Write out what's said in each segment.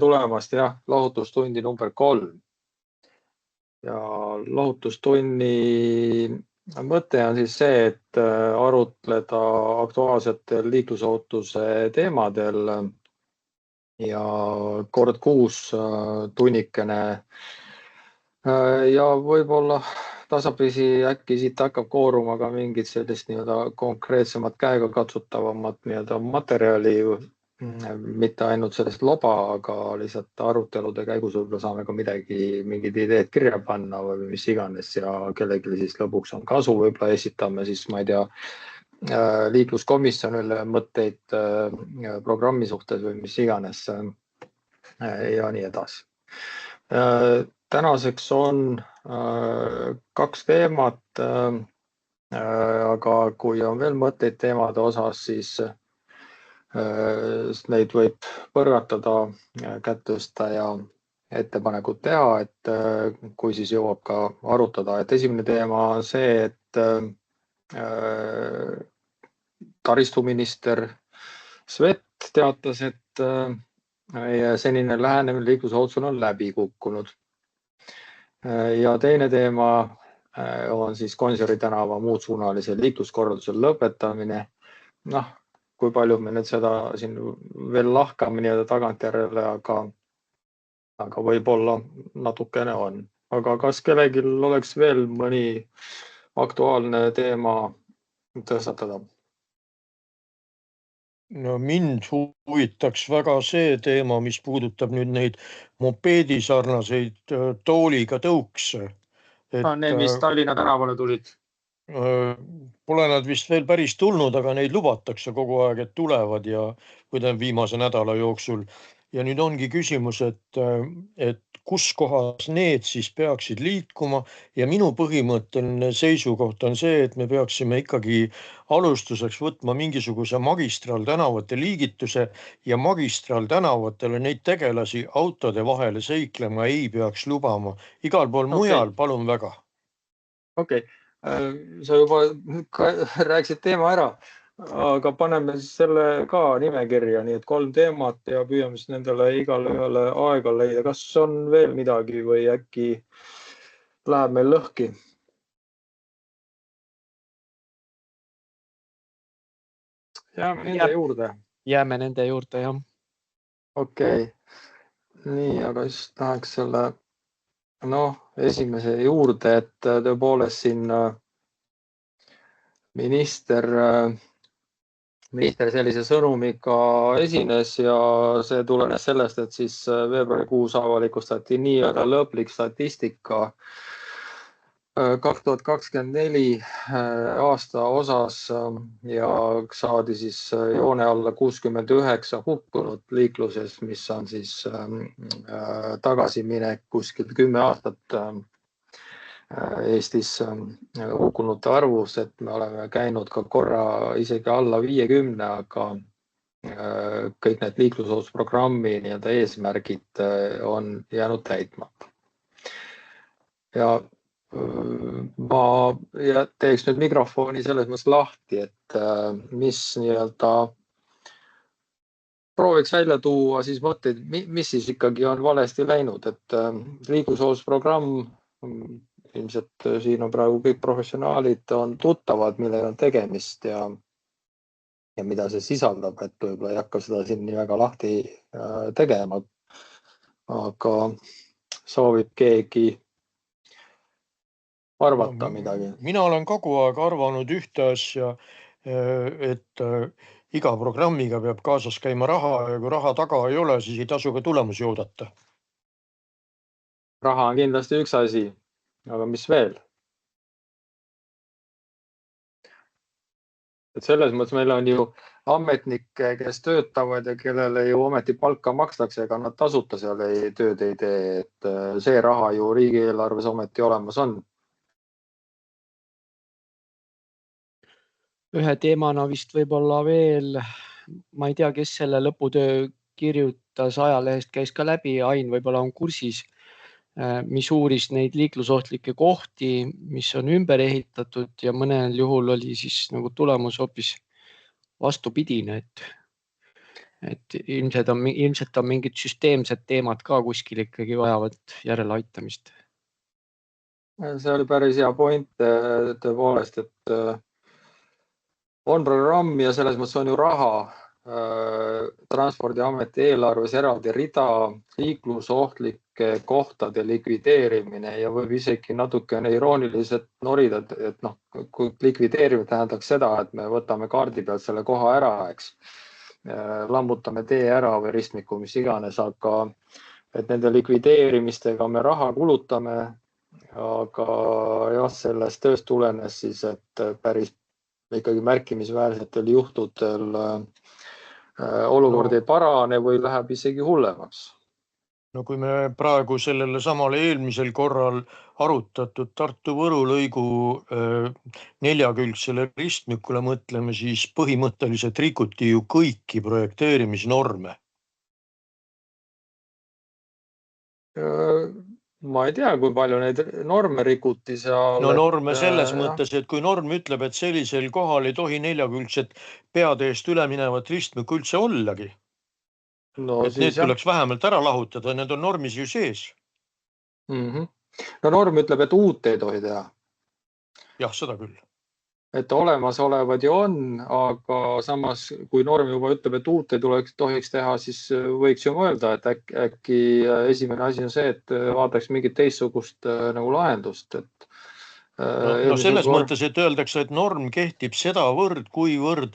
tulemast lahutustundi number 3. Ja lahutustunni mõte on siis see, et arutleda aktuaalsetel liiklusohutuse teemadel ja kord kuus tunnikene ja võib-olla tasapisi äkki siit hakkab kooruma ka mingid sellist konkreetsemat käega katsutavamat materjali, mitte ainult sellest loba, aga lihtsalt arutelude käigus võib-olla saame ka mingid ideed kirja panna või mis iganes ja kellelgi siis lõpuks on kasu, võib-olla esitame siis, ma ei tea, liikluskomisjonile mõtteid programmi suhtes või mis iganes ja nii edasi. Tänaseks on 2 teemat, aga kui on veel mõtteid teemade osas, siis neid võib põrgatada, kätt tõsta ja ettepanekud teha, et kui siis jõuab ka arutada. Et esimene teema on see, et taristuminister Svet teatas, et meie senine lähenemine liiklusohutusele on läbi kukkunud. Ja teine teema on siis Gonsiori tänava muudsuunalise liikluskorralduse lõpetamine. Kui palju me nüüd seda siin veel lahkame tagantjärele, aga võib-olla natukene on. Aga kas kellelgi oleks veel mõni aktuaalne teema tõstatada? No mind huvitaks väga see teema, mis puudutab nüüd neid mopeedisarnaseid tooliga tõukse. Need, mis Tallinna tänavale tulid? Pole nad vist veel päris tulnud, aga neid lubatakse kogu aeg, et tulevad ja kui ta on viimase nädala jooksul. Ja nüüd ongi küsimus, et kus kohas need siis peaksid liikuma ja minu põhimõtteline seisukoht on see, et me peaksime ikkagi alustuseks võtma mingisuguse magistraaltänavate liigituse ja magistraaltänavatele neid tegelasi autode vahele seiklema ei peaks lubama. Igal pool mujal, palun väga. Okei. Sa juba rääkisid teema ära, aga paneme siis selle ka nimekirja, nii et 3 teemat ja püüame siis nendele igale ühele aega leida. Kas on veel midagi või äkki läheb meil lõhki? Jääme nende juurde, jah. Okei. Nii, aga siis tahaks selle esimese juurde, et tõepoolest siin minister sellise sõnumiga esines ja see tulenes sellest, et siis veebruarikuus avalikustati nii-öelda lõplik statistika 2024 aasta osas ja saadi siis joone alla 69 hukkunut liikluses, mis on siis tagasiminek kuskil 10 aastat Eestis hukkunute arvus, et me oleme käinud ka korra isegi alla 50, aga kõik need liiklusohutusprogrammi eesmärgid on jäänud täitmata. Ja ma teeks nüüd mikrofoni selles mõttes lahti, et mis prooviks välja tuua siis mõtteid, mis siis ikkagi on valesti läinud, et liiklusohutusprogramm, ilmselt siin on praegu kõik professionaalid on tuttavad, millega on tegemist ja mida see sisaldab, et võib-olla ei hakka seda siin nii väga lahti tegema, aga soovib keegi arvata midagi. Mina olen kogu aeg arvanud ühte asja, et iga programmiga peab kaasas käima raha ja kui raha taga ei ole, siis ei tasu ka tulemusi oodata. Raha on kindlasti üks asi, aga mis veel? Et selles mõttes meil on ju ametnikke, kes töötavad ja kellele ju ometi palka makstakse, ega nad tasuta seal tööd ei tee, et see raha ju riigieelarves ometi olemas on. Ühe teemana vist võib-olla veel, ma ei tea, kes selle lõputöö kirjutas ajalehest, käis ka läbi, Ain võib-olla on kursis, mis uuris neid liiklusohtlikke kohti, mis on ümber ehitatud ja mõnel juhul oli siis nagu tulemus hoopis vastupidine, et et ilmselt on mingid süsteemsed teemad ka kuskil ikkagi vajavad järeleaitamist. See oli päris hea point tõepoolest, et on programm ja selles mõttes on ju raha. Transpordiameti eelarves eraldi rida liiklusohtlike kohtade likvideerimine ja võib isegi natukene irooniliselt norida, et kui likvideerimine tähendaks seda, et me võtame kaardi pealt selle koha ära, eks. Lammutame tee ära või ristmiku, mis iganes, aga et nende likvideerimistega me raha kulutame, aga jah, sellest tööst tulenes siis, et päris ikkagi märkimisväärsetel juhtudel olukord ei parane või läheb isegi hullemaks. No kui me praegu sellele samale eelmisel korral arutatud Tartu-Võru lõigu neljakülgsele ristmikule mõtleme, siis põhimõtteliselt rikuti ju kõiki projekteerimisnorme. Ma ei tea, kui palju neid norme rikuti seal. No norme selles mõttes, et kui norm ütleb, et sellisel kohal ei tohi neljakülgset peateest üle minevat ristmikku üldse ollagi. No, et need tuleks vähemalt ära lahutada, need on normis ju sees. No norm ütleb, et uut ei tohi teha. Jah, seda küll. Et olemasolevad ju on, aga samas kui norm juba ütleb, et uut ei tohiks teha, siis võiks ju mõelda, et äkki esimene asi on see, et vaataks mingit teistsugust nagu lahendust. Et no selles mõttes, et öeldakse, et norm kehtib sedavõrd, kuivõrd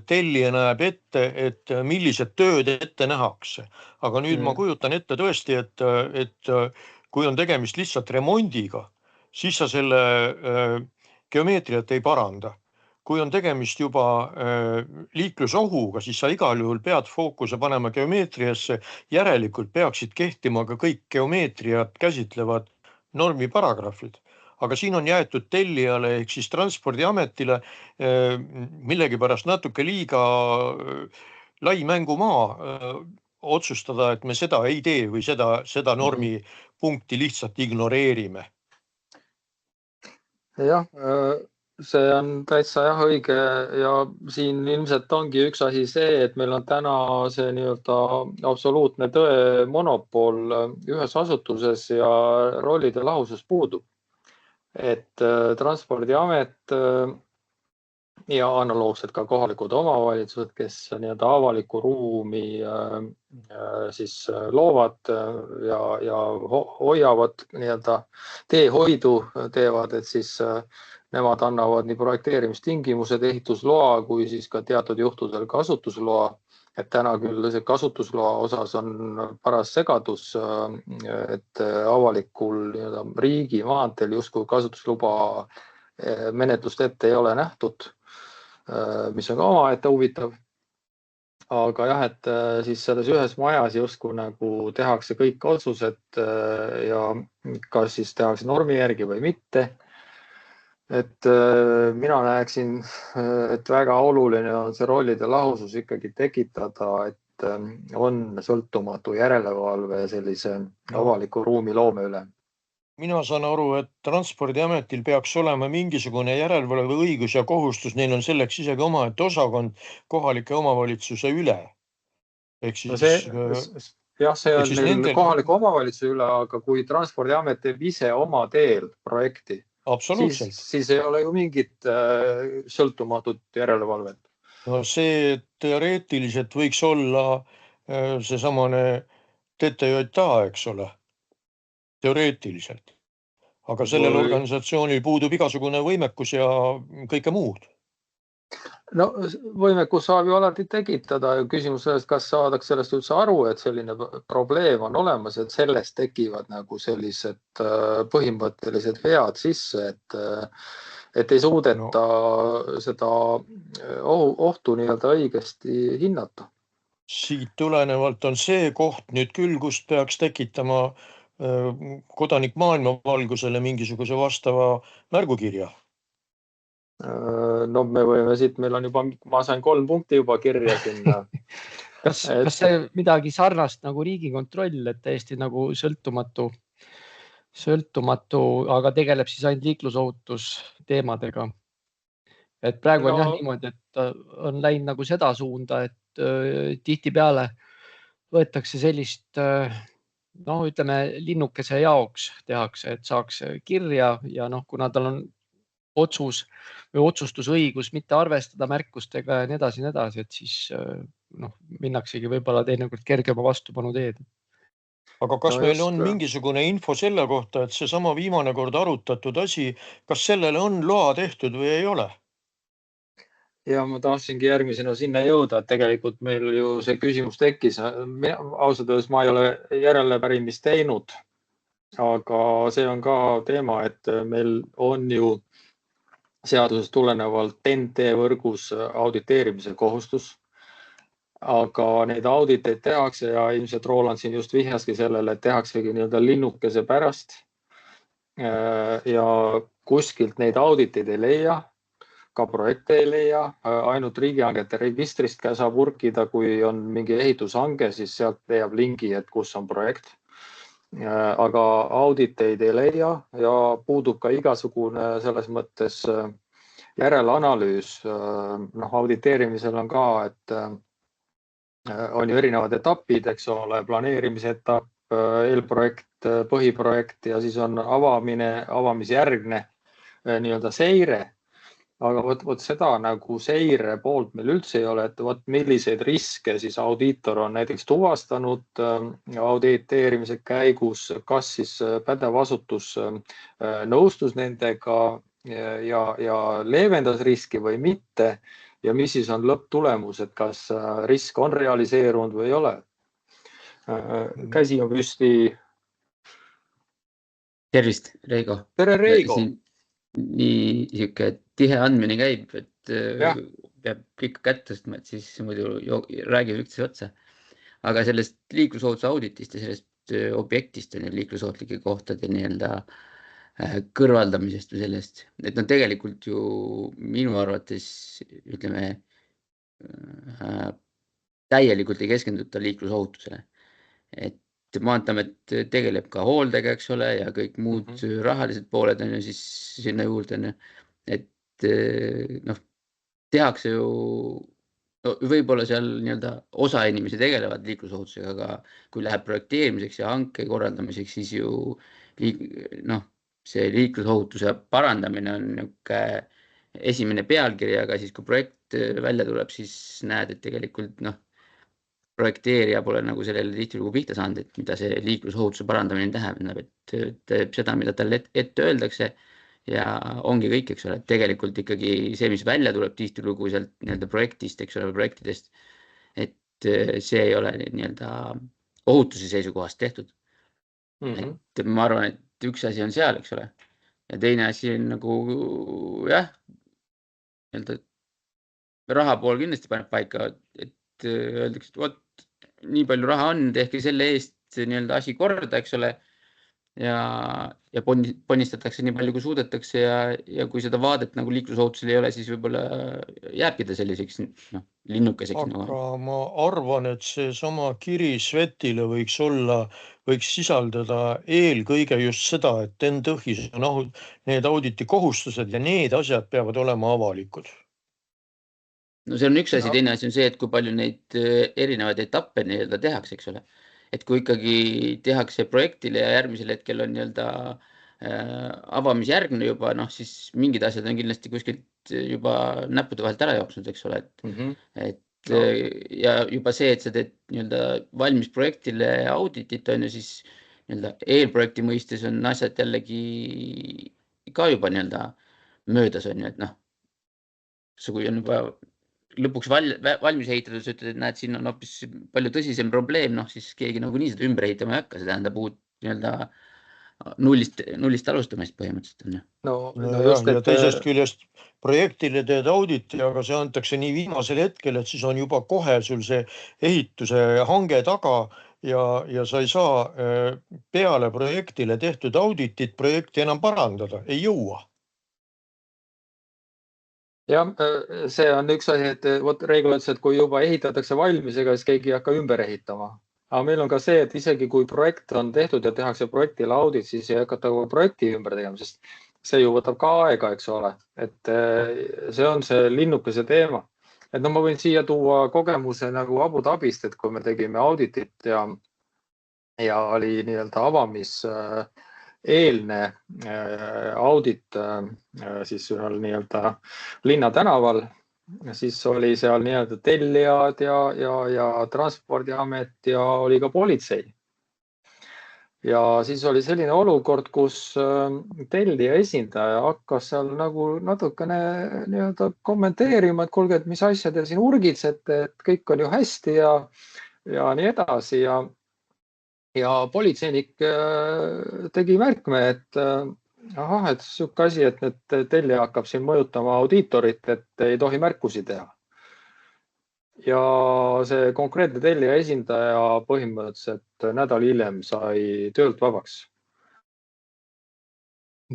tellija näeb ette, et millised tööd ette nähakse. Aga nüüd ma kujutan ette tõesti, et kui on tegemist lihtsalt remondiga, siis sa selle geomeetriat ei paranda. Kui on tegemist juba liiklusohuga, siis sa igal juhul pead fookuse panema geomeetriasse, järelikult peaksid kehtima ka kõik geomeetriat käsitlevad normi paragrahvid. Aga siin on jäetud tellijale ehk siis Transpordiametile millegipärast natuke liiga lai mängumaa otsustada, et me seda ei tee või seda normi punkti lihtsalt ignoreerime. Jah, see on täitsa õige ja siin ilmselt ongi üks asi see, et meil on täna see nii-öelda absoluutne tõe monopol ühes asutuses ja rollide lahusus puudub. Et Transpordiamet ja analoogselt ka kohalikud omavalitsused, kes nii-öelda avalikku ruumi siis loovad ja hoiavad nii-öelda teehoidu teevad, et siis nemad annavad nii projekteerimistingimused, ehitusloa kui siis ka teatud juhtudel kasutusloa. Et täna küll see kasutusloa osas on paras segadus, et avalikul riigi maanteel justkui kasutusluba menetlust ette ei ole nähtud, mis on ka omaette huvitav. Aga jah, et siis selles ühes majas justkui nagu tehakse kõik otsused ja kas siis tehakse normi järgi või mitte. Et mina näeksin, et väga oluline on see rollide lahusus ikkagi tekitada, et on sõltumatu järelevalve sellise avaliku ruumi loome üle. Mina saan aru, et Transpordiametil peaks olema mingisugune järelevalve õigus ja kohustus, neil on selleks isegi omaette osakond kohalike omavalitsuse üle. Ehk siis, see on neil kohaliku omavalitsuse üle, aga kui Transpordiamet teeb ise oma teel projekti, siis ei ole ju mingit sõltumatut järelevalvet. No see teoreetiliselt võiks olla seesamane TTJA, eks ole, teoreetiliselt. Aga sellel organisatsioonil puudub igasugune võimekus ja kõike muud. No võimekus saab ju alati tekitada ja küsimus sellest, kas saadaks sellest üldse aru, et selline probleem on olemas, et sellest tekivad nagu sellised põhimõttelised vead sisse, et ei suudeta seda ohtu nii-öelda õigesti hinnata. Siit tulenevalt on see koht nüüd küll, kust peaks tekitama kodanik maailmavalgusele mingisuguse vastava märgukirja. No me võime siit, meil on juba, ma sain 3 punkti juba kirja sinna. Kas see midagi sarnast nagu Riigikontroll, et täiesti nagu sõltumatu, aga tegeleb siis ainult liiklusohutus teemadega. Et praegu on jah niimoodi, et on läinud nagu seda suunda, et tihtipeale võetakse sellist, ütleme linnukese jaoks tehakse, et saaks kirja ja kuna tal on otsus või otsustusõigus mitte arvestada märkustega ja nii edasi, et siis minnaksegi võib-olla teinekord kergema vastupanu teed. Aga kas meil on mingisugune info selle kohta, et see sama viimane kord arutatud asi, kas sellele on loa tehtud või ei ole? Ja ma tahtsingi järgmisena sinna jõuda, et tegelikult meil ju see küsimus tekkis. Ausalt öeldes ma ei ole järelepärimist teinud, aga see on ka teema, et meil on ju seadusest tulenevalt TEN-T võrgus auditeerimise kohustus. Aga neid auditeid tehakse ja ilmselt Roland siin just vihjaski sellele, et tehaksegi nii-öelda linnukese pärast ja kuskilt neid auditeid ei leia, ka projekte ei leia, ainult riigihangete registrist saab urkida, kui on mingi ehitushange, siis sealt leiab lingi, et kus on projekt. Aga auditeid ei leia ja puudub ka igasugune selles mõttes järelanalüüs. Auditeerimisel on ka, et on ju erinevad etapid, eks ole, planeerimise etapp, eelprojekt, põhiprojekt ja siis on avamisjärgne nii-öelda seire. Aga võt seda nagu seire poolt meil üldse ei ole, et milliseid riske siis audiitor on näiteks tuvastanud auditeerimise käigus, kas siis pädev asutus nõustus nendega ja leevendas riski või mitte ja mis siis on lõpptulemus, et kas risk on realiseerunud või ei ole. Käsi on püsti. Tervist, Reigo. Tere, Reigo. Nii siuke tihe andmine käib, et peab kõik kätt tõstma, et siis muidu räägib üksteise otsa. Aga sellest liiklusohutuse auditist ja sellest objektist on liiklusohutlike kohtade nii-öelda kõrvaldamisest või sellest. Et tegelikult ju minu arvates, ütleme, täielikult ei keskenduta liiklusohutusele. Et Maanteamet tegeleb ka hooldega, eks ole, ja kõik muud rahalised pooled on ju siis sinna juurde. Et tehakse ju, võib-olla seal nii-öelda osa inimesi tegelevad liiklusohutusega, aga kui läheb projekteerimiseks ja hanke korraldamiseks, siis ju see liiklusohutuse parandamine on esimene pealkiri, aga siis kui projekt välja tuleb, siis näed, et tegelikult projekteerija pole nagu sellele tihtilugu pihta saanud, et mida see liiklusohutuse parandamine tähendab, et teeb seda, mida talle ette öeldakse ja ongi kõik, eks ole, et tegelikult ikkagi see, mis välja tuleb tihtilugu sealt nii-öelda projektist, eks ole, projektidest, et see ei ole nii-öelda ohutuse seisukohast tehtud. Et ma arvan, et üks asi on seal, eks ole, ja teine asi on nagu nii-öelda raha pool kindlasti paneb paika, et öeldakse, et nii palju raha on, tehke selle eest nii-öelda asi korda, eks ole, ja ponnistatakse nii palju, kui suudetakse ja kui seda vaadet nagu liiklusohutusel ei ole, siis võib-olla jääbki ta selliseks linnukeseks. Aga ma arvan, et see sama kiri Svetile võiks sisaldada eelkõige just seda, et TEN-TõHis on need auditi kohustused ja need asjad peavad olema avalikud. No see on üks asi, teine asi on see, et kui palju neid erinevaid etappe nii-öelda tehakse, eks ole. Et kui ikkagi tehakse projektile ja järgmisel hetkel on nii-öelda avamisjärgne juba, siis mingid asjad on kindlasti kuskilt juba näppude vahelt ära jooksnud, eks ole. Ja juba see, et sa teed nii-öelda valmis projektile auditit on ju, siis nii-öelda eelprojekti mõistes on asjad jällegi ka juba nii-öelda möödas on ju, et kui on juba lõpuks valmis ehitatud, sa ütled, et näed, siin on hoopis palju tõsisem probleem, siis keegi nagunii seda ümber ehitama ei hakka, see tähendab uut nii-öelda nullist alustamist põhimõtteliselt. Ja teisest küljest projektile teed auditi, aga see antakse nii viimasel hetkel, et siis on juba kohe sul see ehituse hange taga ja sa ei saa peale projektile tehtud auditit projekti enam parandada, ei jõua. Jah, see on üks asi, et Reigo ütles, et kui juba ehitatakse valmis, ega siis keegi ei hakka ümber ehitama. Aga meil on ka see, et isegi kui projekt on tehtud ja tehakse projektile audit, siis ei hakata projekti ümber tegema, sest see ju võtab ka aega, eks ole. Et see on see linnukese teema. et no ma võin siia tuua kogemuse nagu Abu Dhabist, et kui me tegime auditit ja oli nii-öelda avamiseelne audit siis ühel nii-öelda linnatänaval, siis oli seal nii-öelda tellijad ja Transpordiamet ja oli ka politsei. Ja siis oli selline olukord, kus tellija esindaja hakkas seal nagu natukene nii-öelda kommenteerima, et kuulge, et mis asja te siin urgitsete, et kõik on ju hästi ja nii edasi. Ja politseinik tegi märkme, et ahah, et siuke asi, et need tellija hakkab siin mõjutama audiitorit, et ei tohi märkusi teha. Ja see konkreetne tellija esindaja põhimõtteliselt nädal hiljem sai töölt vabaks.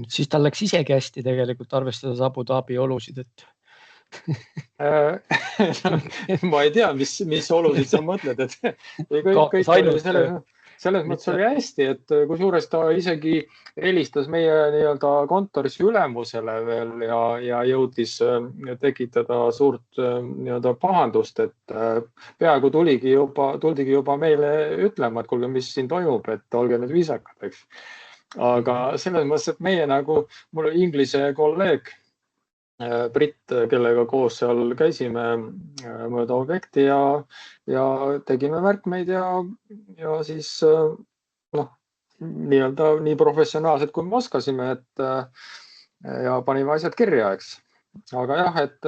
Siis tal läks isegi hästi tegelikult arvestades Abu Dhabi olusid, et ma ei tea, mis olusid sa mõtled, et kõik selles mõttes oli hästi, et kusjuures ta isegi helistas meie nii-öelda kontoris ülemusele veel ja jõudis tekitada suurt nii-öelda pahandust, et peaaegu tuldigi juba meile ütlema, et kuulge, mis siin toimub, et olge nüüd viisakad, eks. Aga selles mõttes, et meie nagu, mul Inglise kolleeg Britt, kellega koos seal käisime mööda objekti ja tegime märkmeid ja siis nii-öelda nii professionaalselt kui me oskasime, et ja panime asjad kirja, eks. Aga jah, et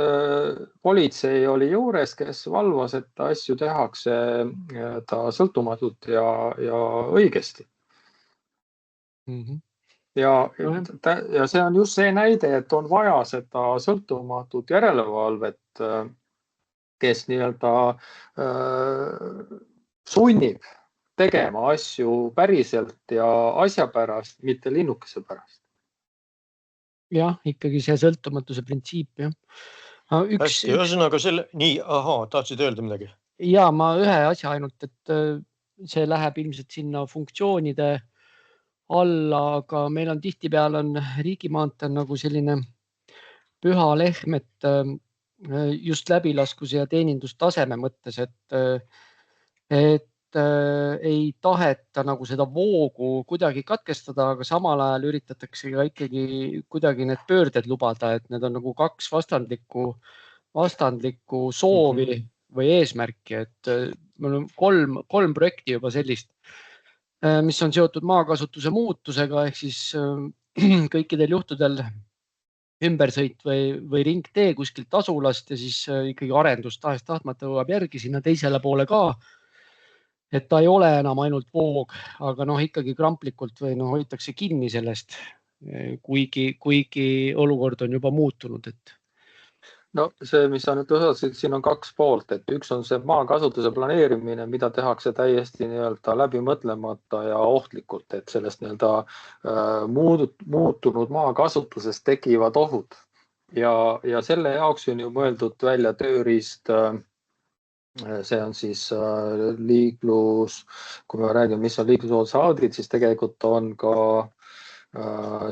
politsei oli juures, kes valvas, et asju tehakse ta sõltumatult ja õigesti. Ja see on just see näide, et on vaja seda sõltumatut järelevalvet, kes nii-öelda sunnib tegema asju päriselt ja asja pärast, mitte linnukese pärast. Jah, ikkagi see sõltumatuse printsiip, jah. Hästi, ühesõnaga selle... Nii, tahtsid öelda midagi? Ja ma ühe asja ainult, et see läheb ilmselt sinna funktsioonide alla, aga meil on tihtipeale riigimaanteel nagu selline püha lehm, et just läbilaskuse ja teenindustaseme mõttes, et ei taheta nagu seda voogu kuidagi katkestada, aga samal ajal üritatakse ka ikkagi kuidagi need pöörded lubada, et need on nagu kaks vastandlikku soovi või eesmärki, et meil on kolm projekti juba sellist, mis on seotud maakasutuse muutusega, ehk siis kõikidel juhtudel ümbersõit või ringtee kuskilt asulast ja siis ikkagi arendus tahes-tahtmata jõuab järgi sinna teisele poole ka. Et ta ei ole enam ainult voog, aga ikkagi kramplikult või hoitakse kinni sellest, kuigi olukord on juba muutunud, et no see, mis sa nüüd tõsasid, siin on kaks poolt, et üks on see maakasutuse planeerimine, mida tehakse täiesti nii-öelda läbi mõtlemata ja ohtlikult, et sellest nii-öelda muutunud maakasutusest tekivad ohud. Ja selle jaoks on ju mõeldud välja tööriist, see on siis liiklus, kui me räägime, mis on liiklusohutuse audit, siis tegelikult on ka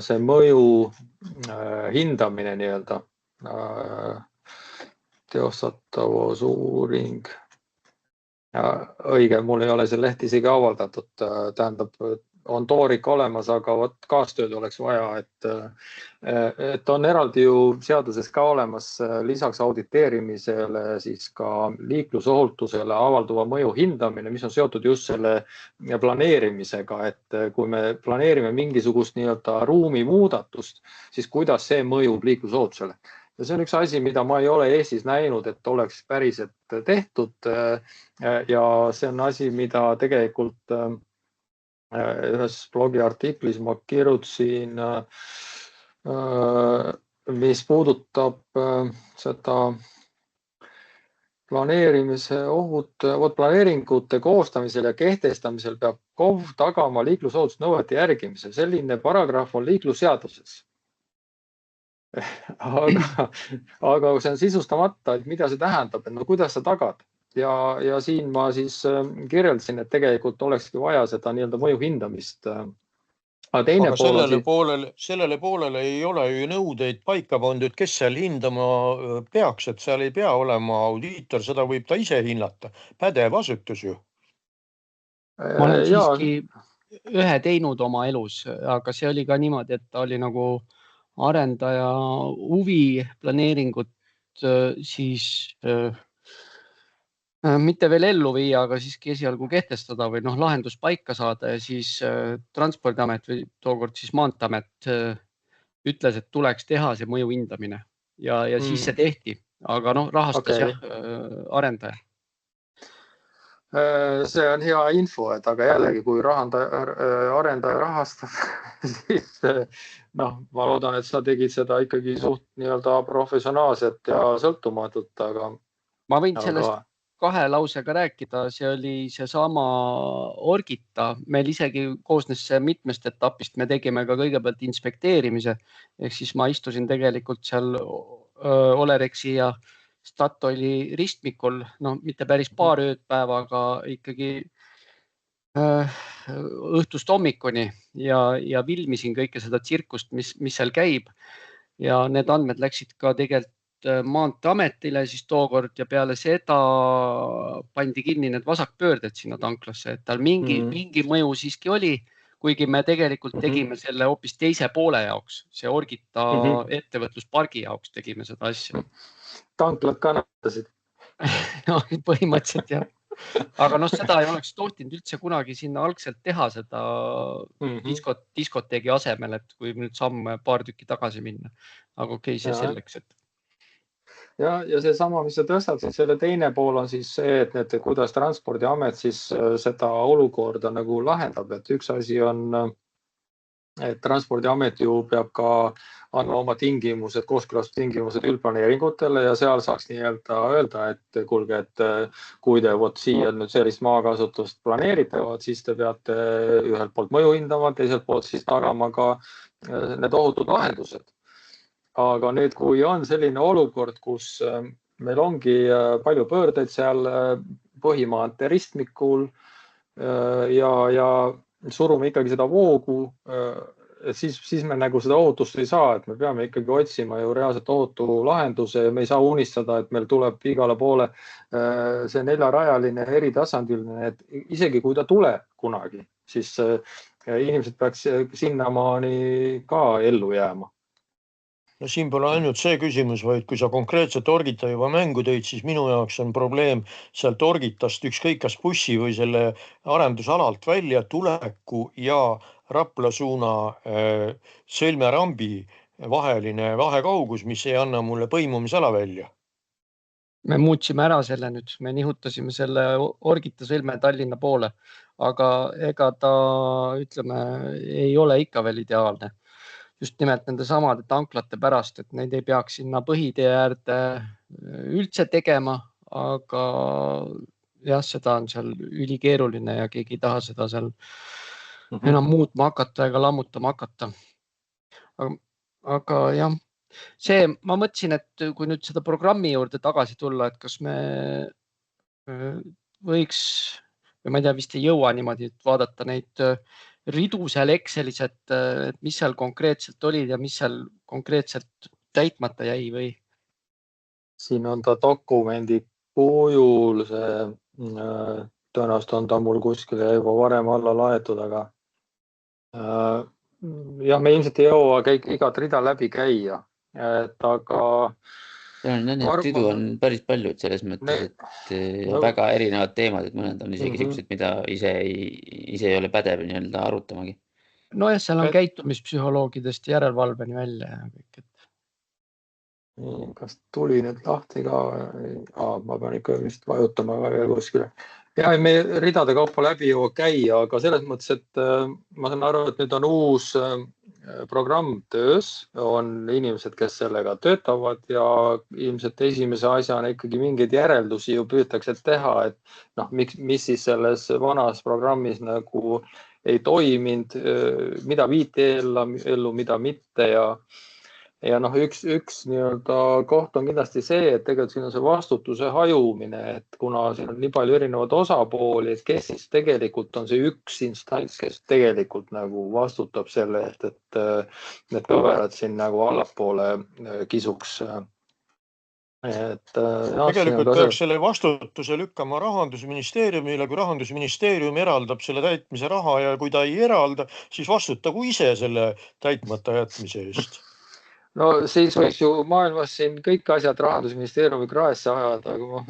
see mõju hindamine nii-öelda. Teostatavusuuring. Õige, mul ei ole see leht isegi avaldatud, tähendab, on toorik olemas, aga kaastööd oleks vaja, et on eraldi ju seaduses ka olemas lisaks auditeerimisele siis ka liiklusohutusele avalduva mõju hindamine, mis on seotud just selle planeerimisega, et kui me planeerime mingisugust nii-öelda ruumi muudatust, siis kuidas see mõjub liiklusohutusele. Ja see on üks asi, mida ma ei ole Eestis näinud, et oleks päriselt tehtud ja see on asi, mida tegelikult ühes blogiartiklis ma kirjutasin, mis puudutab seda planeerimise ohut. Planeeringute koostamisel ja kehtestamisel peab KOV tagama liiklusohutusnõuete järgimisel. Selline paragrahv on liiklusseaduses. Aga see on sisustamata, et mida see tähendab, et kuidas sa tagad. Ja siin ma siis kirjeldasin, et tegelikult olekski vaja seda nii-öelda mõju hindamist Aga teine Aga pool on sellele poolele ei ole ju nõudeid paika pandud, kes seal hindama peaks, et seal ei pea olema audiitor, seda võib ta ise hinnata. Pädev asutus ju. Ma olen siiski ühe teinud oma elus, aga see oli ka niimoodi, et ta oli nagu arendaja huvi planeeringut siis mitte veel ellu viia, aga siiski esialgu kehtestada või lahendus paika saada ja siis Transpordiamet või tookord siis Maanteeamet ütles, et tuleks teha see mõju hindamine ja siis see tehti, aga rahastas arendaja. See on hea info, et aga jällegi, kui arendaja rahastab, siis ma loodan, et sa tegid seda ikkagi suht nii-öelda professionaalselt ja sõltumatult, aga ma võin sellest 2 lausega rääkida, see oli seesama Orgita, meil isegi koosnes see mitmest etapist, me tegime ka kõigepealt inspekteerimise, ehk siis ma istusin tegelikult seal Olerexi ja Statoili ristmikul, mitte päris paar öödpäeva, aga ikkagi õhtust hommikuni ja filmisin kõike seda tsirkust, mis seal käib ja need andmed läksid ka tegelikult Maanteeametile siis tookord ja peale seda pandi kinni need vasakpöörded sinna tanklasse, et tal mingi mõju siiski oli, kuigi me tegelikult tegime selle hoopis teise poole jaoks, see Orgita ettevõtluspargi jaoks tegime seda asja. Tanklad kannatasid. Põhimõtteliselt jah. Aga seda ei oleks tohtinud üldse kunagi sinna algselt teha seda diskoteegi asemel, et kui nüüd samme paar tükki tagasi minna. Aga okei, see selleks, et ja see sama, mis sa tõstad, siis selle teine pool on siis see, et kuidas Transpordiamet siis seda olukorda nagu lahendab, et üks asi on, et Transpordiamet ju peab ka andma oma tingimused, kooskõlastustingimused üldplaneeringutele ja seal saaks nii-öelda öelda, et kuulge, et kui te siia nüüd sellist maakasutust planeeritavad, siis te peate ühelt poolt mõju hindama, teiselt poolt siis tagama ka need ohutud lahendused. Aga nüüd, kui on selline olukord, kus meil ongi palju pöördeid seal põhimaantee ristmikul ja surume ikkagi seda voogu, siis me nagu seda ohutust ei saa, et me peame ikkagi otsima ju reaalselt ohutu lahenduse ja me ei saa unistada, et meil tuleb igale poole see 4-rajaline eritasandiline, et isegi kui ta tuleb kunagi, siis inimesed peaks sinnamaani ka ellu jääma. No siin pole ainult see küsimus, vaid kui sa konkreetselt Orgita juba mängu tõid, siis minu jaoks on probleem sealt Orgitast ükskõik kas bussi või selle arendusalalt välja tuleku ja Rapla suuna sõlmerambi vaheline vahekaugus, mis ei anna mulle põimumisala välja. Me muutsime ära selle nüüd, me nihutasime selle Orgita sõlme Tallinna poole, aga ega ta, ütleme, ei ole ikka veel ideaalne. Just nimelt nende samade tanklate pärast, et neid ei peaks sinna põhitee äärde üldse tegema, aga jah, seda on seal ülikeeruline ja keegi ei taha seda seal enam muutma hakata ega lammutama hakata. Aga jah, ma mõtlesin, et kui nüüd seda programmi juurde tagasi tulla, et kas me võiks, või ma ei tea, vist ei jõua niimoodi, et vaadata neid ridu seal Excelis, et mis seal konkreetselt olid ja mis seal konkreetselt täitmata jäi või? Siin on ta dokumendi kujul, tõenäoliselt on ta mul kuskile juba varem alla laetud, aga jah, me ilmselt ei jõua igat rida läbi käia, aga Need ridu on päris palju, et selles mõttes, et väga erinevad teemad, et mõned on isegi sellised, mida ise ei ole pädev nii-öelda arutamagi. No jah, seal on käitumispsühholoogidest järelevalveni välja ja kõik. Kas tuli nüüd lahti ka? Ma pean ikka vist vajutama veel kuskile. Ja me ridade kaupa läbi jõua käia, aga selles mõttes, et ma saan aru, et nüüd on uus programm töös, on inimesed, kes sellega töötavad ja ilmselt esimese asjana ikkagi mingeid järeldusi ju püütakse teha, et mis siis selles vanas programmis nagu ei toiminud, mida viiti ellu, mida mitte ja noh, üks nii-öelda koht on kindlasti see, et tegelikult siin on see vastutuse hajumine, et kuna siin on nii palju erinevaid osapooli, et kes siis tegelikult on see üks instants, kes tegelikult nagu vastutab selle eest, et need kõverad siin nagu allapoole kisuks. Tegelikult peaks selle vastutuse lükkama Rahandusministeeriumile, kui Rahandusministeerium eraldab selle täitmise raha ja kui ta ei eralda, siis vastutagu ise selle täitmata jätmise eest. No siis võiks ju maailmas siin kõik asjad Rahandusministeeriumi kraesse ajada, aga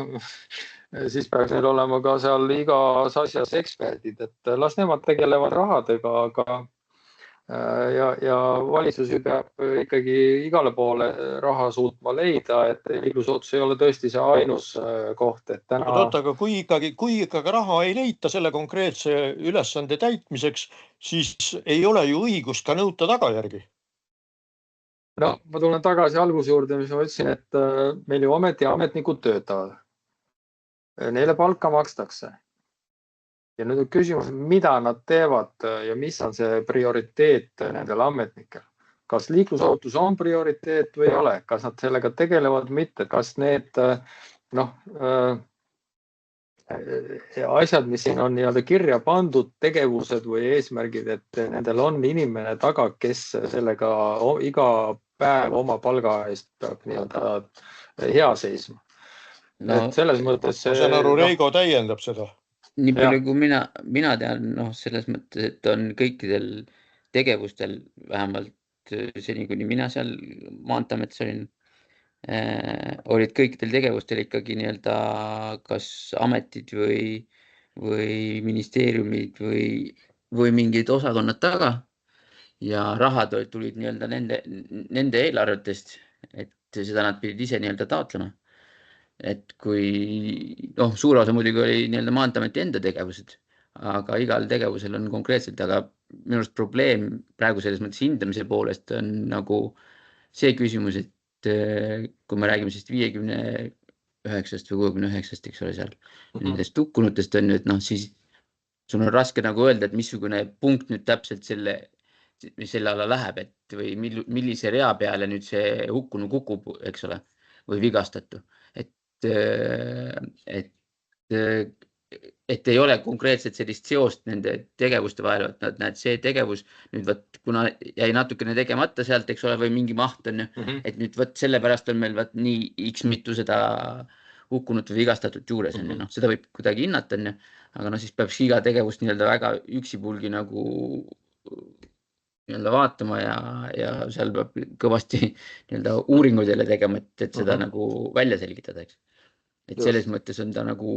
siis peaks neil olema ka seal igas asjas eksperdid, et las nemad tegelevad rahadega, aga ja valitsus ju peab ikkagi igale poole raha suutma leida, et liiklusohutus ei ole tõesti see ainus koht, et täna... Aga kui ikkagi raha ei leita selle konkreetse ülesande täitmiseks, siis ei ole ju õigust ka nõuta tagajärgi. No, ma tulen tagasi alguse juurde, mis ma ütlesin, et meil ju ametnikud töötavad. Neile palka makstakse. Ja nüüd on küsimus, mida nad teevad ja mis on see prioriteet nendel ametnikel. Kas liiklusohutus on prioriteet või ei ole? Kas nad sellega tegelevad mitte? Kas need asjad, mis siin on nii-öelda kirja pandud tegevused või eesmärgid, et nendel on inimene taga, kes sellega iga päev oma palga eest peab nii-öelda hea seisma. No, et selles mõttes... Ma saan aru, Reigo täiendab seda. Nii palju kui mina tean, selles mõttes, et on kõikidel tegevustel, vähemalt seni, kuni mina seal Maanteeametis olin, olid kõikidel tegevustel ikkagi nii-öelda kas ametid või ministeeriumid või mingid osakonnad taga ja rahad tulid nii-öelda nende eelarvetest, et seda nad pidid ise nii-öelda taotlema. Et kui, suur osa muidugi oli nii-öelda Maanteeameti enda tegevused, aga igal tegevusel on konkreetselt, aga minu arust probleem praegu selles mõttes hindamise poolest on nagu see küsimus, et kui me räägime siis 59 või 69, eks ole seal, nendest hukkunutest on ju, et siis sul on raske nagu öelda, et missugune punkt nüüd täpselt selle alla läheb, et või millise rea peale nüüd see hukkunu kukub, eks ole, või vigastatu. Et ei ole konkreetselt sellist seost nende tegevuste vahel, et nad näed, see tegevus nüüd kuna jäi natukene tegemata sealt, eks ole, või mingi maht on, et nüüd sellepärast on meil nii X mitu seda hukkunut või vigastatud juures on, seda võib kuidagi hinnata, aga siis peab iga tegevust nii-öelda väga üksipulgi nagu nii-öelda vaatama ja seal peab kõvasti nii-öelda uuringuid jälle tegema, et seda nagu välja selgitada, eks. Et selles mõttes on ta nagu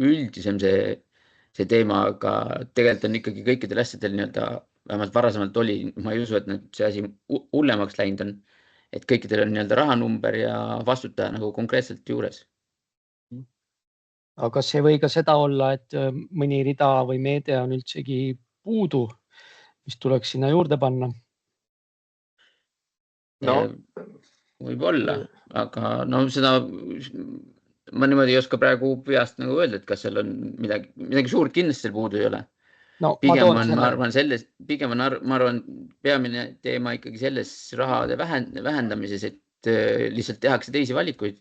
üldisem see teema, aga tegelikult on ikkagi kõikidel asjadel nii-öelda, vähemalt varasemalt oli, ma ei usu, et see asi hullemaks läinud on, et kõikidel on nii-öelda rahanumber ja vastutaja nagu konkreetselt juures. Aga kas ei või ka seda olla, et mõni rida või meede on üldsegi puudu, mis tuleks sinna juurde panna? Võib olla, aga seda... Ma niimoodi ei oska praegu peast nagu öelda, et kas seal on midagi suurt kindlasti puudu ei ole. Pigem on, ma arvan, peamine teema ikkagi selles rahade vähendamises, et lihtsalt tehakse teisi valikuid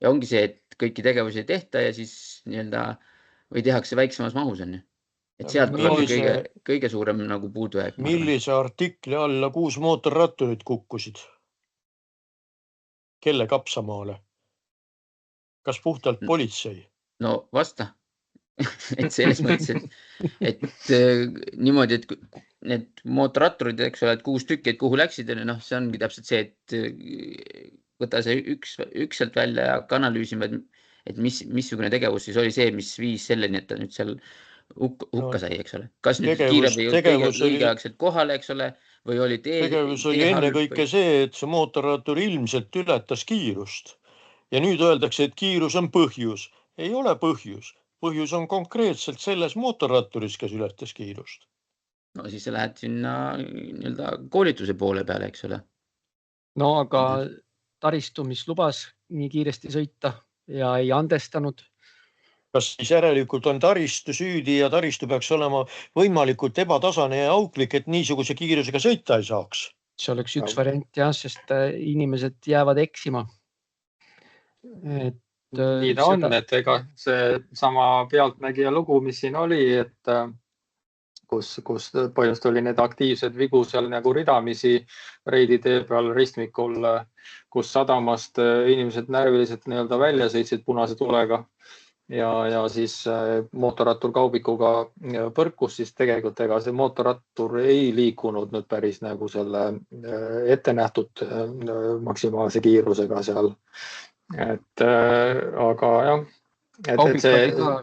ja ongi see, et kõiki tegevusi ei tehta ja siis nii-öelda või tehakse väiksemas mahus on. Et sealt tuleb kõige suurem nagu puudujääk. Millise artikli alla 6 mootorratturit kukkusid? Kelle kapsamaale? Kas puhtalt politsei? No vasta. Et selles mõttes, et niimoodi, et need mootorratturid, eks ole, et 6 tükki, et kuhu läksid, see ongi täpselt see, et võta see üks sealt välja ja analüüsime, et missugune tegevus siis oli see, mis viis selleni, et ta nüüd seal hukka sai, eks ole. Kas nüüd kiirabi õigeaegselt kohale, eks ole, või oli tegevus oli enne kõike see, et see mootorrattur ilmselt ületas kiirust. Ja nüüd öeldakse, et kiirus on põhjus. Ei ole põhjus. Põhjus on konkreetselt selles mootorratturis, kes ületas kiirust. No siis sa lähed sinna koolituse poole peale, eks ole. No aga taristu, mis lubas nii kiiresti sõita ja ei andestanud. Kas siis järelikult on taristu süüdi ja taristu peaks olema võimalikult ebatasane ja auklik, et niisuguse kiirusega sõita ei saaks? see oleks üks variant jah, sest inimesed jäävad eksima. Et nii ta on, et ega see sama pealtnägija lugu, mis siin oli, et kus põhjust oli need aktiivsed vigu seal nagu ridamisi reidi tee peal ristmikul, kus sadamast inimesed närviliselt nii-öelda välja sõitsid punase tulega ja siis mootorrattur kaubikuga põrkus, siis tegelikult ega see mootorrattur ei liikunud nüüd päris nagu selle ette nähtud maksimaalse kiirusega seal. Et aga jah, kaubik oli ka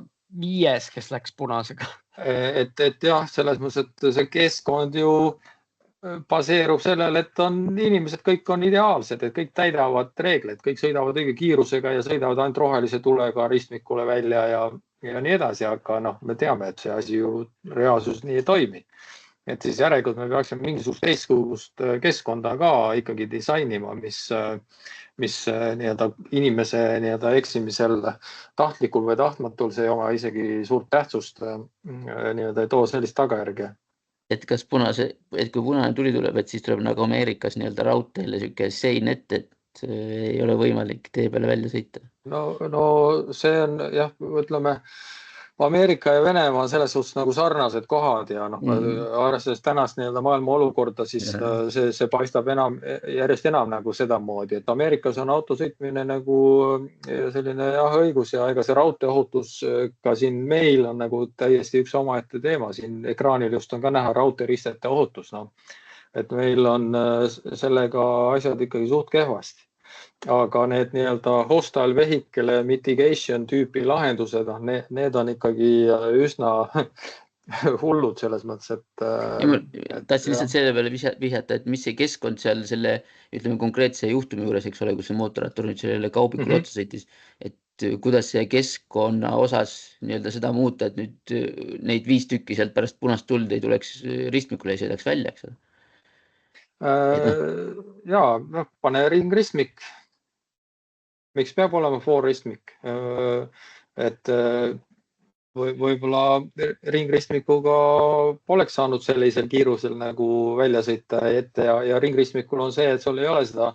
5, kes läks punasega. Et jah, selles mõttes, et see keskkond ju baseerub sellele, et inimesed kõik on ideaalsed, et kõik täidavad reegleid, kõik sõidavad õige kiirusega ja sõidavad ainult rohelise tulega ristmikule välja ja nii edasi, aga me teame, et see asi ju reaalsus nii ei toimi. Et siis järelikult me peaksime mingisugust teistsugust keskkonda ka ikkagi disainima, mis nii-öelda inimese nii-öelda eksimisel tahtlikul või tahtmatul see oma isegi suurt tähtsust nii-öelda ei too sellist tagajärge. Et kas kui punane tuli tuleb, et siis tuleb nagu Ameerikas nii-öelda raudteele siuke sein ette, et ei ole võimalik tee peale välja sõita? No see on jah, ütleme, Ameerika ja Venemaa on selles suhtes nagu sarnased kohad ja arvestades tänast nii-öelda maailma olukorda, siis see paistab järjest enam nagu sedamoodi, et Ameerikas on autosõitmine nagu selline õigus ja ega see raudteeohutus ka siin meil on nagu täiesti üks omaette teema. Siin ekraanil just on ka näha raudteeristete ohutus. Et meil on sellega asjad ikkagi suht kehvasti. Aga need nii-öelda hostile vehicle mitigation tüüpi lahendused, need on ikkagi üsna hullud selles mõttes, et tahtsin lihtsalt selle peale vihjata, et mis see keskkond seal selle, ütleme konkreetse juhtumi juures, eks ole, kus see mootorrattur nüüd sellele kaubikule otsa sõitis, et kuidas see keskkonna osas nii-öelda seda muuta, et nüüd neid 5 tükki sealt pärast punast tuld ei tuleks ristmikule ja sõidaks välja, eks ole? Jaa, pane ringristmik. Miks peab olema foorristmik? Et võib-olla ringristmikuga poleks saanud sellisel kiirusel nagu välja sõita ette ja ringristmikul on see, et sul ei ole seda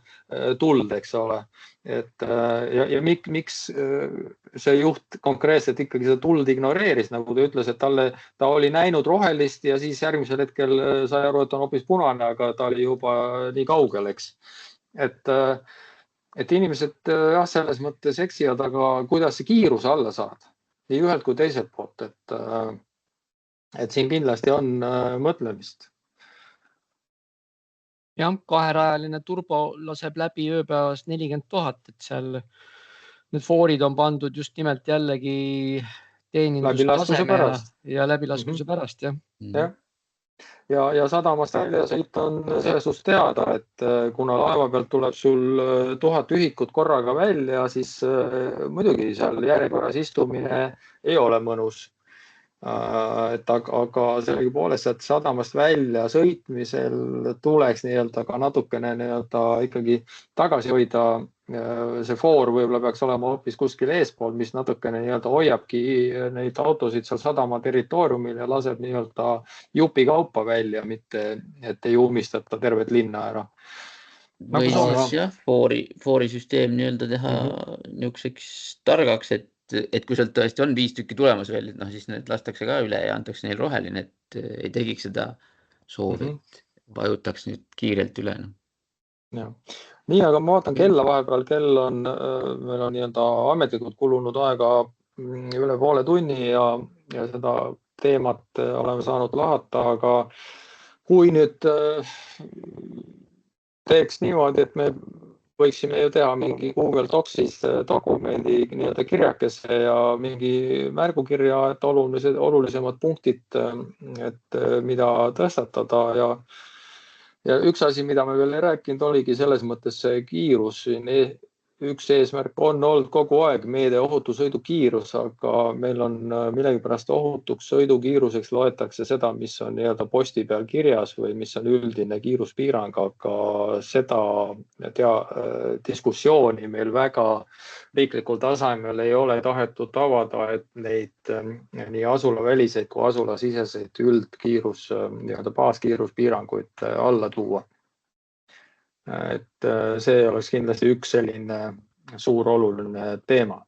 tuld, eks ole. Ja miks see juht konkreetselt ikkagi seda tuld ignoreeris, nagu ta ütles, et ta oli näinud rohelist ja siis järgmisel hetkel sai aru, et on hoopis punane, aga ta oli juba nii kaugel, eks. Et inimesed jah, selles mõttes eksivad, aga kuidas see kiiruse alla saada? Nii ühelt kui teiselt poolt, et siin kindlasti on mõtlemist. Jah, 2-rajaline turbo laseb läbi ööpäevas 40 000, et seal need foorid on pandud just nimelt jällegi teenindustaseme ja läbilaskuse pärast. Jah. Ja sadamast välja sõit on selles suhtes teada, et kuna laeva pealt tuleb sul 1000 ühikut korraga välja, siis muidugi seal järjekorras istumine ei ole mõnus. Aga sellegipoolest, et sadamast välja sõitmisel tuleks nii-öelda ka natukene nii-öelda ikkagi tagasi hoida. See foor võib-olla peaks olema hoopis kuskil eespool, mis natukene nii-öelda hoiabki neid autosid seal sadama territooriumil ja laseb nii-öelda jupi kaupa välja, mitte et ei umistata tervet linna ära. Või siis jah, foori süsteem nii-öelda teha niisuguseks targaks, et kui sealt tõesti on 5 tükki tulemas veel, siis need lastakse ka üle ja antakse neil roheline, et ei tegiks seda soovi, et vajutaks nüüd kiirelt üle. Jah. Nii, aga ma vaatan kella vahepeal, meil on nii-öelda ametlikult kulunud aega üle poole tunni ja seda teemat oleme saanud lahata, aga kui nüüd teeks niimoodi, et me võiksime ju teha mingi Google Docsis dokumendi nii-öelda kirjakese ja mingi märgukirja, et olulisemad punktid, et mida tõstatada ja üks asi, mida me veel ei rääkinud, oligi selles mõttes see kiirus. Üks eesmärk on olnud kogu aeg meede ohutusõidu kiirus, aga meil on millegipärast ohutuks sõidukiiruseks loetakse seda, mis on nii-öelda posti peal kirjas või mis on üldine kiiruspiirang, aga seda diskussiooni meil väga riiklikul tasemel ei ole tahetud avada, et neid nii asulaväliseid kui asulasiseseid üldkiirus, nii-öelda baaskiiruspiiranguid alla tuua. et see oleks kindlasti üks selline suur oluline teema.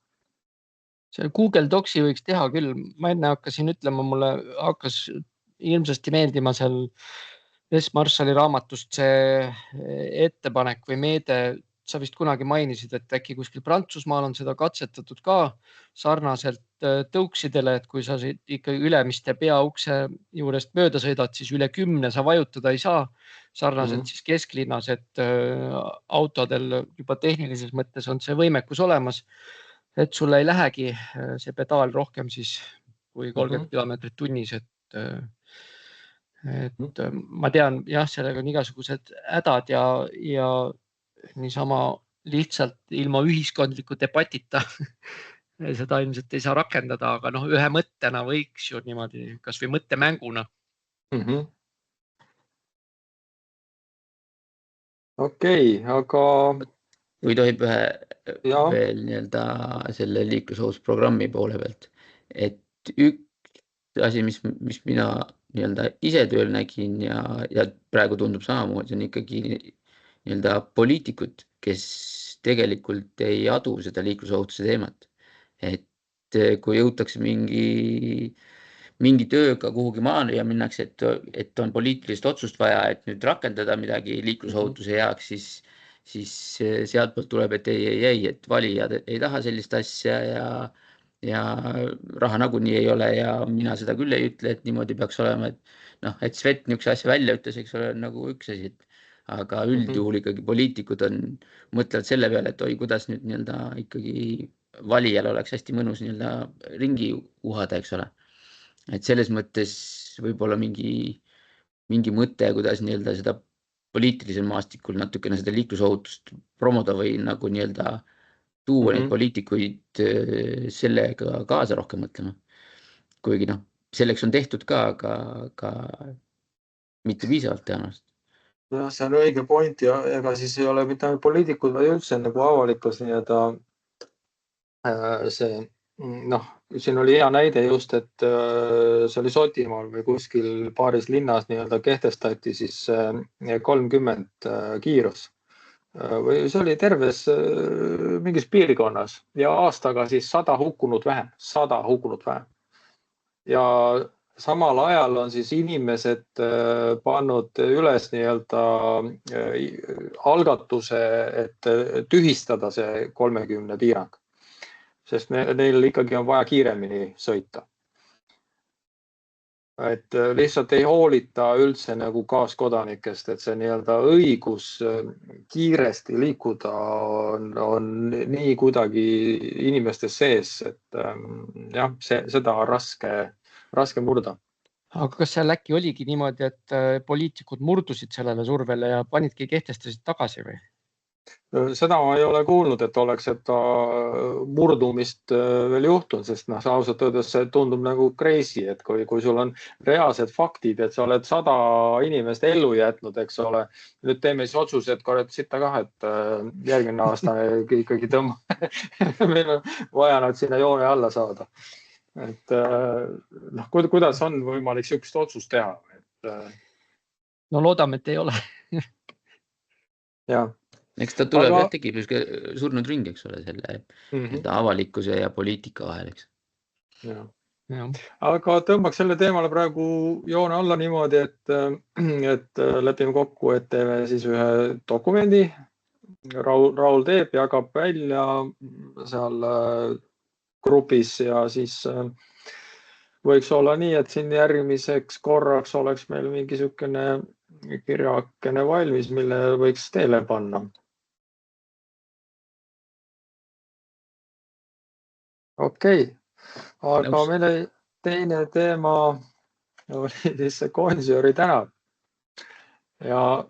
See Google Docsi võiks teha küll. Ma enne hakkasin ütlema, mulle hakkas ilmsesti meeldima seal S. Marshalli raamatust see ettepanek või meede. Sa vist kunagi mainisid, et äkki kuskil Prantsusmaal on seda katsetatud ka sarnaselt tõuksidele, et kui sa ikka ülemiste peaukse juurest mööda sõidad, siis üle 10 sa vajutada ei saa. Sarnaselt siis kesklinnas, et autodel juba tehnilises mõttes on see võimekus olemas, et sulle ei lähegi see pedaal rohkem siis kui 30 kilomeetrit tunnis, et ma tean, jah, sellega on igasugused hädad ja niisama lihtsalt ilma ühiskondliku debatita seda ilmselt ei saa rakendada, aga ühe mõttena võiks ju niimoodi, kas või mõttemänguna. Okei, aga... Või tohib veel nii-öelda selle liiklusohutusprogrammi poole pealt, et üks asi, mis mina nii-öelda ise tööl nägin ja praegu tundub samamoodi, on ikkagi nii-öelda poliitikud, kes tegelikult ei adu seda liiklusohutuse teemat. Et kui jõutakse mingi tööga kuhugi maale ja minnakse, et on poliitilist otsust vaja, et nüüd rakendada midagi liiklusohutuse heaks, siis sealt poolt tuleb, et ei, et valijad ei taha sellist asja ja raha nagunii ei ole ja mina seda küll ei ütle, et niimoodi peaks olema, et Svet niisuguse asja välja ütles, eks ole, nagu üks asi, aga üldjuhul ikkagi poliitikud mõtlevad selle peale, et oi, kuidas nüüd nii-öelda ikkagi valijal oleks hästi mõnus nii-öelda ringi uhada, eks ole. Et selles mõttes võib-olla mingi mõte, kuidas nii-öelda seda poliitilisel maastikul natukene seda liiklusohutust promoda või nagu nii-öelda tuua neid poliitikuid sellega kaasa rohkem mõtlema. Kuigi selleks on tehtud ka, aga mitte piisavalt tõenäoliselt. Ja, see on õige point ja ega siis ei ole mitte ainult poliitikud, vaid üldse nagu avalikus nii-öelda see, siin oli hea näide just, et see oli Sotimaal või kuskil paaris linnas nii-öelda kehtestati siis 30 kiirus. Või see oli terves mingis piirkonnas ja aastaga siis 100 hukkunut vähem. Ja samal ajal on siis inimesed pannud üles nii-öelda algatuse, et tühistada see 30 piirang. Sest neil ikkagi on vaja kiiremini sõita. Et lihtsalt ei hoolita üldse nagu kaaskodanikest, et see nii-öelda õigus kiiresti liikuda on nii kuidagi inimestes sees, et jah, seda on raske murda. Aga kas seal äkki oligi niimoodi, et poliitikud murdusid sellele survele ja panidki kehtestasid tagasi või? Seda ma ei ole kuulnud, et oleks seda murdumist veel juhtunud, sest ausalt öeldes see tundub nagu crazy, et kui sul on reaalsed faktid, et sa oled 100 inimest ellu jätnud, eks ole, nüüd teeme siis otsuse, et korrat sitta kah, et järgmine aasta ikkagi meil on vaja nad sinna joone alla saada. Et kuidas on võimalik sellist otsust teha? No loodame, et ei ole. Jah. Eks ta tuleb ja tekib surnud ring, eks ole, selle avalikkuse ja poliitika vahel, eks. Ja. Aga tõmbaks selle teemale praegu joone alla niimoodi, et lepime kokku, et teeme siis ühe dokumendi. Raul teeb, jagab välja seal grupis ja siis võiks olla nii, et siin järgmiseks korraks oleks meil mingi sükene kirjakene valmis, mille võiks teele panna. Okei, aga meile teine teema oli siis see Gonsiori tänav. Ja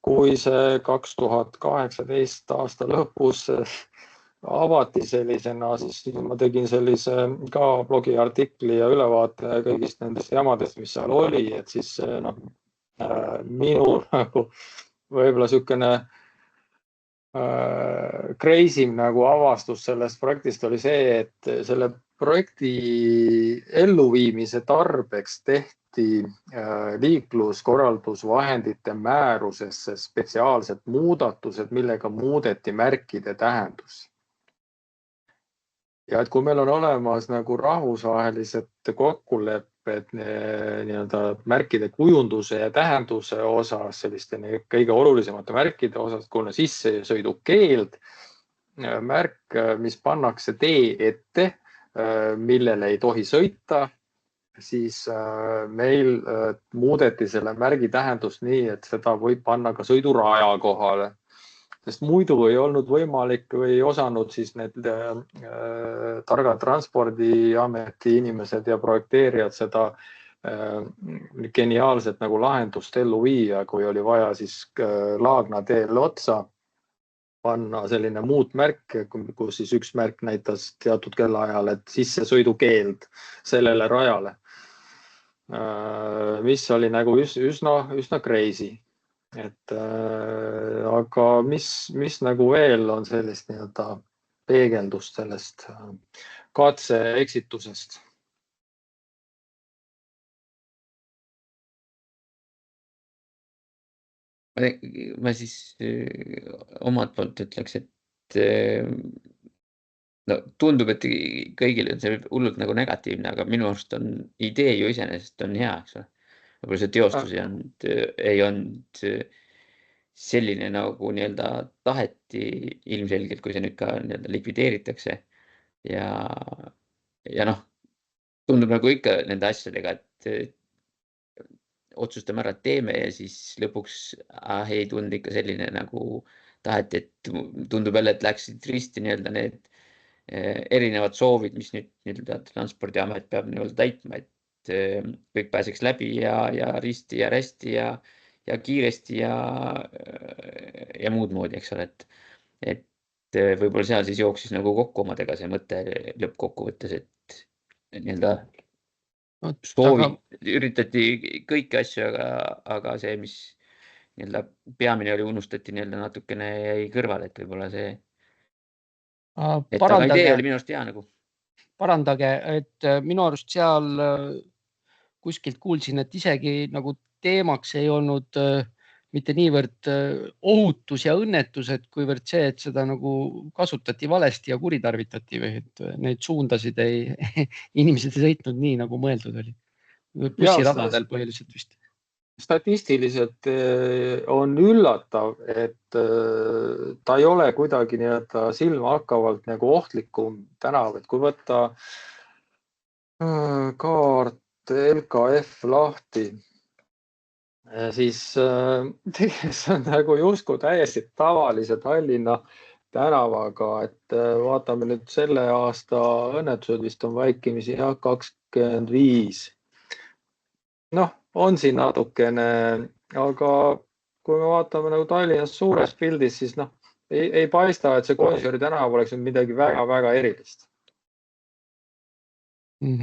kui see 2018 aasta lõpus avati sellisena, siis ma tegin sellise ka blogiartikli ja ülevaate kõigist nendest jamadest, mis seal oli, et siis minu võib-olla sükene crazy'm nagu avastus sellest projektist oli see, et selle projekti elluviimise tarbeks tehti tehti liikluskorraldusvahendite määrusesse spetsiaalsed muudatused, millega muudeti märkide tähendus. Ja et kui meil on olemas nagu rahvusvahelised kokkulepped nii-öelda märkide kujunduse ja tähenduse osas, selliste kõige olulisemate märkide osas, kuna sissesõidukeeld, märk, mis pannakse tee ette, millele ei tohi sõita, siis meil muudeti selle märgi tähendust nii, et seda võib panna ka sõiduraja kohale. Sest muidu ei olnud võimalik või ei osanud siis need targad transpordiameti inimesed ja projekteerijad seda geniaalset nagu lahendust ellu viia, kui oli vaja siis Laagna teel otsa panna selline muud märk, kus siis üks märk näitas teatud kellaajal, et sissesõidukeeld sellele rajale, mis oli nagu üsna crazy. Aga mis nagu veel on sellist nii-öelda peegeldust sellest katse-eksitusest? Ma siis omalt poolt ütleks, et no, tundub, et kõigil on see hullult nagu negatiivne, aga minu arust on idee ju iseenesest on hea, eks ole. Võib-olla see teostus ei olnud selline nagu nii-öelda taheti ilmselgelt, kui see nüüd ka nii-öelda likvideeritakse. Ja noh, tundub nagu ikka nende asjadega, et otsustame ära, et teeme ja siis lõpuks ei tund ikka selline nagu taheti, et tundub jälle, et läksid risti nii-öelda need erinevad soovid, mis nüüd nii-öelda Transpordiamet peab nii-öelda täitma, et kõik pääseks läbi ja risti ja rästi ja kiiresti ja muud moodi, eks ole, et võib-olla seal siis jooksis nagu kokku omadega see mõte lõppkokkuvõttes, et nii-öelda üritati kõiki asju, aga see, mis nii-öelda peamine oli, unustati nii-öelda natukene jäi kõrvale, et võib-olla see, et aga idee oli minu arust hea nagu. Parandage, et minu arust seal kuskilt kuulsin, et isegi nagu teemaks ei olnud mitte niivõrd ohutus ja õnnetused, kuivõrd see, et seda nagu kasutati valesti ja kuritarvitati või et neid suundasid inimesed ei sõitnud nii, nagu mõeldud oli. Bussiradadel põhiliselt vist. Statistiliselt on üllatav, et ta ei ole kuidagi nii-öelda silma hakkavalt nagu ohtlikum tänav, et kui võtta kaart LKF lahti, siis see on nagu justkui täiesti tavalise Tallinna tänavaga, et vaatame nüüd selle aasta õnnetused vist on vaikimisi 25. Noh, on siin natukene, aga kui me vaatame nagu Tallinnas suures pildis, siis noh, ei paista, et see Gonsiori tänav oleks midagi väga-väga erilist.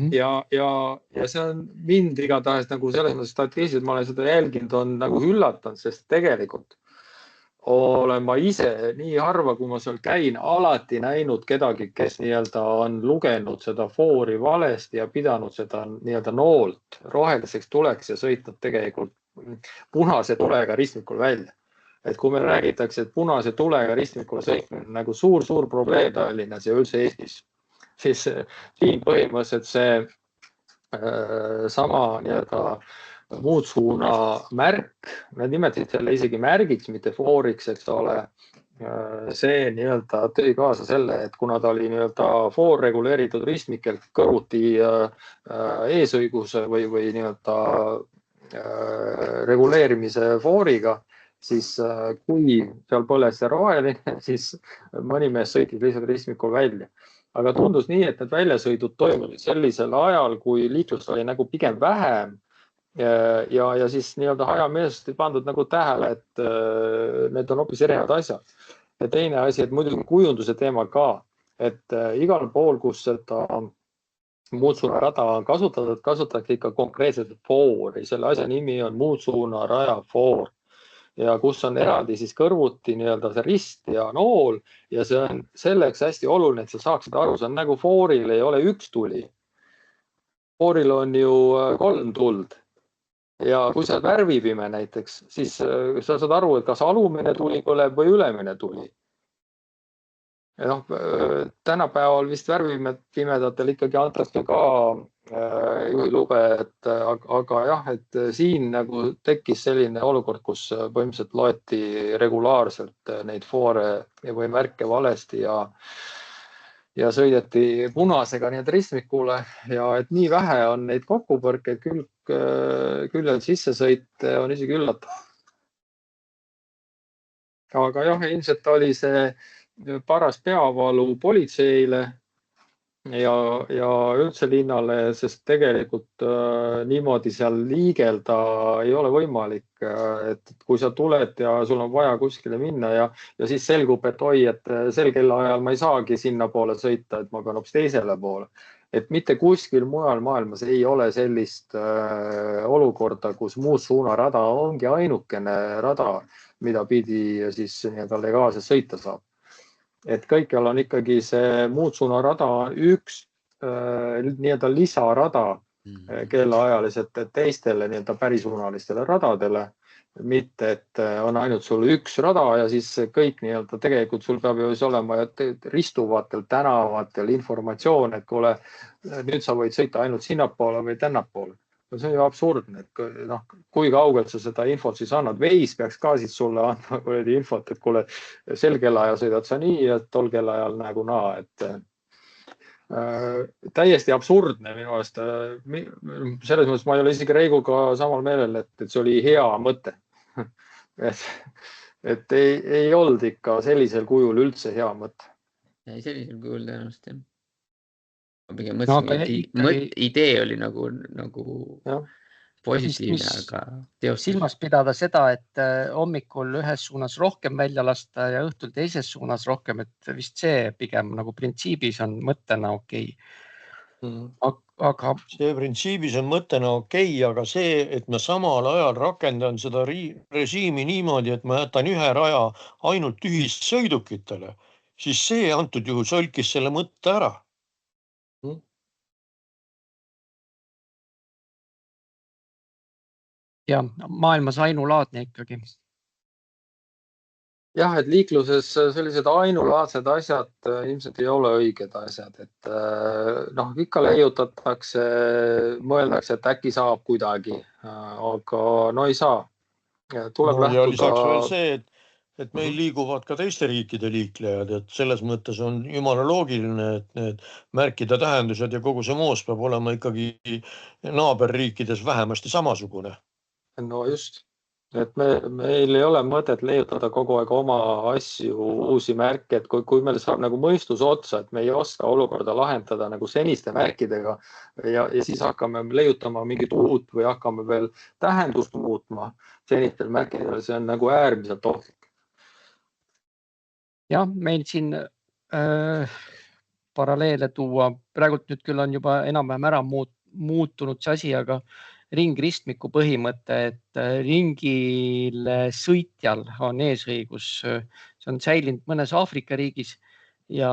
Ja see on mind igatahes nagu selles mõttes statistiliselt, ma olen seda jälginud, on nagu üllatanud, sest tegelikult olen ma ise nii harva, kui ma seal käin, alati näinud kedagi, kes nii-öelda on lugenud seda foori valesti ja pidanud seda nii-öelda noolt roheliseks tuleks ja sõitnud tegelikult punase tulega ristmikul välja. Et kui meil räägitakse, et punase tulega ristmikul sõitmine on nagu suur probleem Tallinnas ja üldse Eestis, siis siin põhimõtteliselt see sama nii-öelda muud suuna märk, nad nimetasid selle isegi märgiks, mitte fooriks, eks ole, see nii-öelda tõi kaasa selle, et kuna ta oli nii-öelda foor reguleeritud ristmikel kõrvuti eesõiguse või nii-öelda reguleerimise fooriga, siis kui seal põles see roheline, siis mõni mees sõitis lihtsalt ristmikul välja. Aga tundus nii, et need väljasõidud toimusid sellisel ajal, kui liiklust oli nagu pigem vähem ja siis nii-öelda hajameelsust ei pandud nagu tähele, et need on hoopis erinevad asjad. Ja teine asi, et muidugi kujunduse teema ka, et igal pool, kus seda muudsuunarada on kasutatud, kasutatakse ikka konkreetselt foori. Selle asja nimi on muudsuunaraja foor. Ja kus on eraldi siis kõrvuti nii-öelda see rist ja nool ja see on selleks hästi oluline, et sa saaksid aru, see on nagu fooril ei ole üks tuli. Fooril on ju 3 tuld ja kui sa oled värvipime näiteks, siis sa saad aru, et kas alumine tuli põleb või ülemine tuli. Ja noh, tänapäeval vist värvipimedatel ikkagi antakse ka juhilube, aga jah, et siin nagu tekkis selline olukord, kus põhimõtteliselt loeti regulaarselt neid foore või märke valesti ja sõideti punasega nii et ristmikule ja et nii vähe on neid kokkupõrkeid, küll sissesõit on isegi üllatav. Aga jah, ilmselt oli see paras peavalu politseile ja üldse linnale, sest tegelikult niimoodi seal liigelda ei ole võimalik, et kui sa tuled ja sul on vaja kuskile minna ja siis selgub, et oi, et sel kellaajal ma ei saagi sinna poole sõita, et ma pean hoopis teisele poole. Et mitte kuskil mujal maailmas ei ole sellist olukorda, kus muutsuunarada ongi ainukene rada, mida pidi siis nii-öelda legaalselt sõita saab. Et kõikjal on ikkagi see muutsuunarada üks nii-öelda lisarada kellaajaliselt teistele nii-öelda pärisuunalistele radadele, mitte et on ainult sul üks rada ja siis kõik nii-öelda tegelikult sul peab ju olema ristuvatel tänavatel informatsioon, et kuule, nüüd sa võid sõita ainult sinnapoole või tännapoole. See on ju absurdne, et noh, kui kaugelt sa seda infot siis annad. Veis peaks ka siis sulle andma infot, et kuule, sel kellaajal sõidad sa nii, et tol kellaajal nagu naa, et täiesti absurdne minu arust. Selles mõttes ma ei ole isegi Reiguga samal meelel, et see oli hea mõte. Et ei olnud ikka sellisel kujul üldse hea mõte. Ei sellisel kujul tõenäoliselt jah. Ma pigem mõtlesin, et idee oli nagu positiivne, aga teostus. Silmas pidada seda, et hommikul ühes suunas rohkem välja lasta ja õhtul teises suunas rohkem, et vist see pigem nagu printsiibis on mõttena okei. Aga see printsiibis on mõttena okei, aga see, et ma samal ajal rakendan seda režiimi niimoodi, et ma jätan ühe raja ainult ühissõidukitele, siis see antud juhul solkis selle mõtte ära. Ja maailmas ainulaadne ikkagi. Jah, et liikluses sellised ainulaadsed asjad ilmselt ei ole õiged asjad, et noh, ikka leiutatakse, mõeldakse, et äkki saab kuidagi, aga no ei saa. Tuleb ja lisaks veel see, et meil liiguvad ka teiste riikide liiklejad, et selles mõttes on jumala loogiline, et need märkide tähendused ja kogu see moos peab olema ikkagi naaberriikides vähemasti samasugune. No just, et meil ei ole mõtet leiutada kogu aeg oma asju, uusi märke, et kui meil saab nagu mõistus otsa, et me ei oska olukorda lahendada nagu seniste märkidega ja siis hakkame leiutama mingit uut või hakkame veel tähendust muutma senistel märkidel, see on nagu äärmiselt ohtlik. Jah, meil siin paralleele tuua, praegult nüüd küll on juba enam-vähem ära muutunud see asi, aga ringristmiku põhimõte, et ringile sõitjal on eesõigus, see on säilinud mõnes Aafrika riigis ja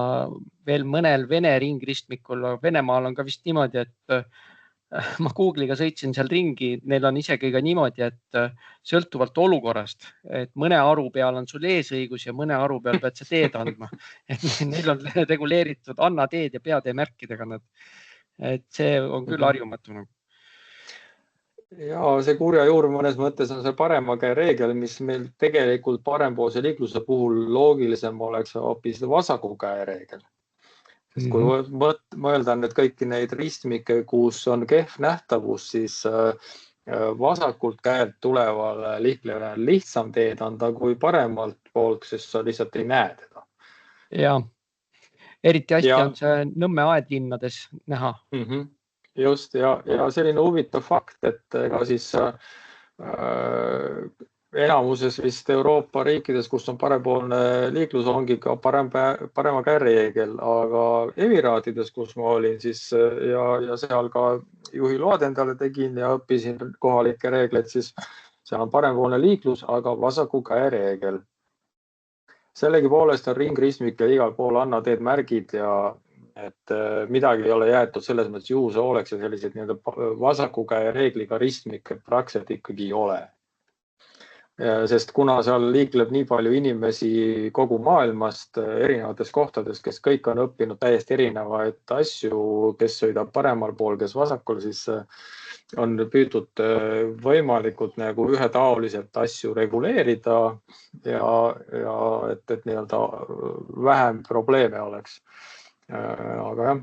veel mõnel Vene ringristmikul, Venemaal on ka vist niimoodi, et ma Google'iga sõitsin seal ringi, neil on isegi ka niimoodi, et sõltuvalt olukorrast, et mõne aru peal on sul eesõigus ja mõne aru peal pead sa teed andma. Et neil on reguleeritud anna teed ja peatee märkidega nad. Et see on küll harjumatu nagu. Ja see kurja juur mõnes mõttes on see parema käe reegel, mis meil tegelikult parempoolse liikluse puhul loogilisem oleks hoopis vasaku käe reegel. Sest kui mõelda nüüd kõiki neid ristmikke, kus on kehv nähtavus, siis vasakult käelt tulevale liiklejale on lihtsam teed anda kui paremalt poolt, sest sa lihtsalt ei näe teda. Ja eriti hästi on see Nõmme aedlinnades näha. Just, ja selline huvitav fakt, et ega siis enamuses vist Euroopa riikides, kus on parempoolne liiklus, ongi ka parema käe reegel, aga Emiraatides, kus ma olin siis ja seal ka juhiload endale tegin ja õppisin kohalikke reegleid, siis seal on parempoolne liiklus, aga vasaku käe reegel. Sellegi poolest on ringristmik ja igal pool anna teed märgid ja et midagi ei ole jäetud selles mõttes juhuse hooleks ja sellised vasaku käe reegliga ristmikke praktiliselt ikkagi ei ole. Sest kuna seal liikleb nii palju inimesi kogu maailmast erinevates kohtades, kes kõik on õppinud täiesti erinevaid asju, kes sõidab paremal pool, kes vasakul, siis on püütud võimalikult nagu ühetaoliselt asju reguleerida ja et nii-öelda vähem probleeme oleks. Aga jah.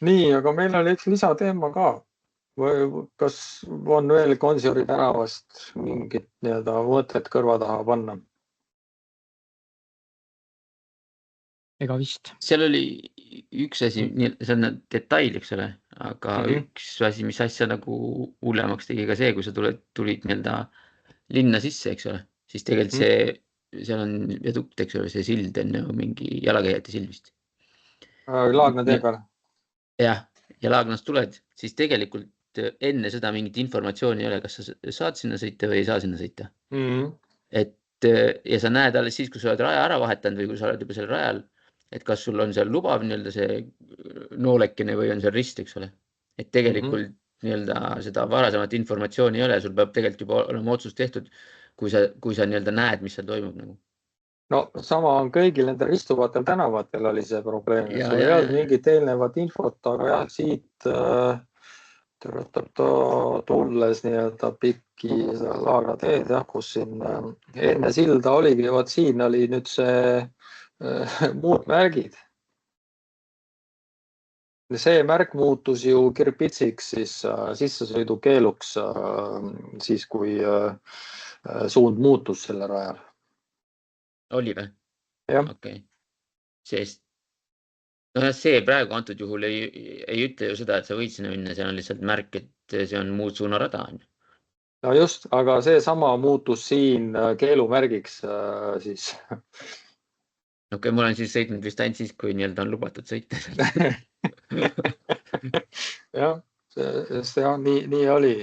Nii, aga meil oli üks lisateema ka. Või kas on veel Gonsiori tänavast mingit nii-öelda mõtet kõrva taha panna? Ega vist. Seal oli üks asi, see on detail, eks ole, aga üks asi, mis asja nagu hullemaks tegi ka see, kui sa tulid nii-öelda linna sisse, eks ole, siis tegelikult seal on vedukt, eks ole, see sild on ju mingi jalakäijate sild vist. Laagna tee peal. Jah, ja Laagnast tuled, siis tegelikult enne seda mingit informatsiooni ei ole, kas sa saad sinna sõita või ei saa sinna sõita. Ja sa näed alles siis, kui sa oled raja ära vahetanud või kui sa oled juba seal rajal, et kas sul on seal lubav nii-öelda see noolekene või on seal rist, eks ole. Et tegelikult nii-öelda seda varasemat informatsiooni ei ole, sul peab tegelikult juba olema otsus tehtud, kui sa nii-öelda näed, mis seal toimub nagu. No sama on kõigil nendel istuvatel tänavatel oli see probleem. Sul ei olnud mingit eelnevat infot, aga jah, siit tulles nii-öelda pikki Laagna teed, kus siin enne silda oligi, vaat siin oli nüüd see muud märgid. See märk muutus ju kirpitsiks siis sissesõidukeeluks siis, kui suund muutus selle rajal. Oli või? Jah. Okay. See praegu antud juhul ei ütle ju seda, et sa võid sinna minna, see on lihtsalt märk, et see on muud suunarada. No just, aga see sama muutus siin keelumärgiks siis. Okei, ma olen siis sõitnud vist ainult siis, kui nii-öelda on lubatud sõita. Jah, see on nii oli.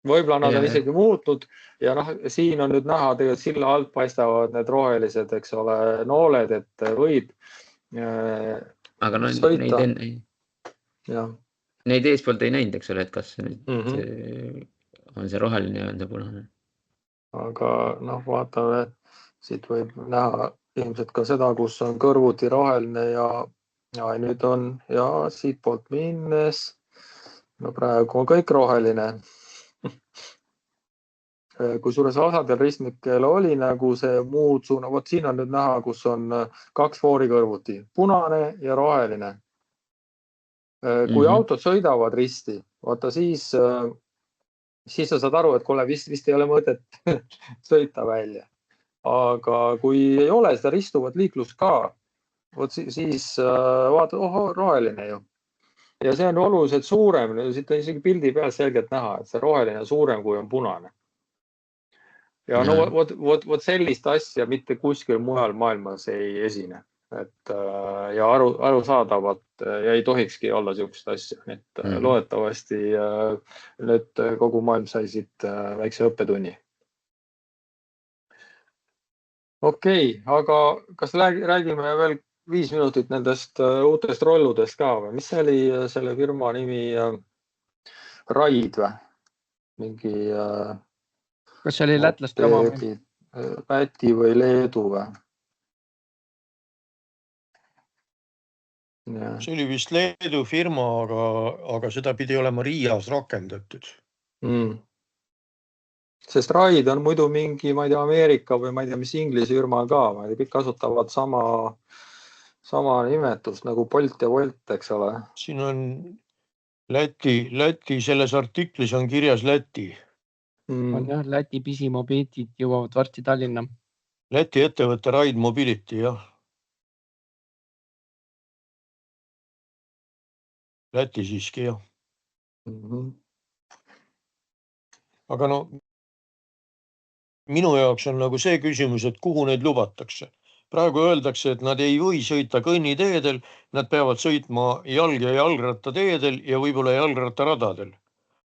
Võib-olla nad on isegi muutnud ja siin on nüüd näha, tegelikult silla alt paistavad need rohelised, eks ole, nooled, et võib aga sõita. Neid eespoolt ei näinud, eks ole, et kas on see roheline ja on see punane. Aga vaatame, siit võib näha ilmselt ka seda, kus on kõrvuti roheline ja nüüd on ja siit poolt minnes. No praegu on kõik roheline. Kui suures osadel ristmikel oli nagu see muud suuna, vot siin on nüüd näha, kus on 2 foori kõrvuti, punane ja roheline. Kui autod sõidavad risti, vaata siis sa saad aru, et kuule, vist ei ole mõtet sõita välja. Aga kui ei ole seda ristuvat liiklust ka, vot siis vaata, roheline ju. Ja see on oluliselt suurem, siit on isegi pildi peal selgelt näha, et see roheline on suurem, kui on punane. Ja vot sellist asja mitte kuskil mujal maailmas ei esine. Ja arusaadavalt ja ei tohikski olla sellist asja. Et loodetavasti nüüd kogu maailm sai siit väikse õppetunni. Okei, aga kas räägime veel 5 minutit nendest uutest rolludest ka või? Mis oli selle firma nimi? Raid või? Mingi... Kas see oli lätlaste oma või? Läti või Leedu või? See oli vist Leedu firma, aga seda pidi olema Riias rakendatud. Sest Raid on muidu mingi, ma ei tea, Ameerika või ma ei tea, mis Inglise firma ka. Kõik kasutavad sama nimetust nagu Bolt ja Volt, eks ole. Siin on Läti, selles artiklis on kirjas Läti. On jah, Läti pisimobiilid jõuavad varsti Tallinna. Läti ettevõtte Raid Mobility, jah. Läti siiski, jah. Aga minu jaoks on nagu see küsimus, et kuhu neid lubatakse. Praegu öeldakse, et nad ei või sõita kõnniteedel, nad peavad sõitma jalg- ja jalgrattateedel ja võib-olla jalgrattaradadel.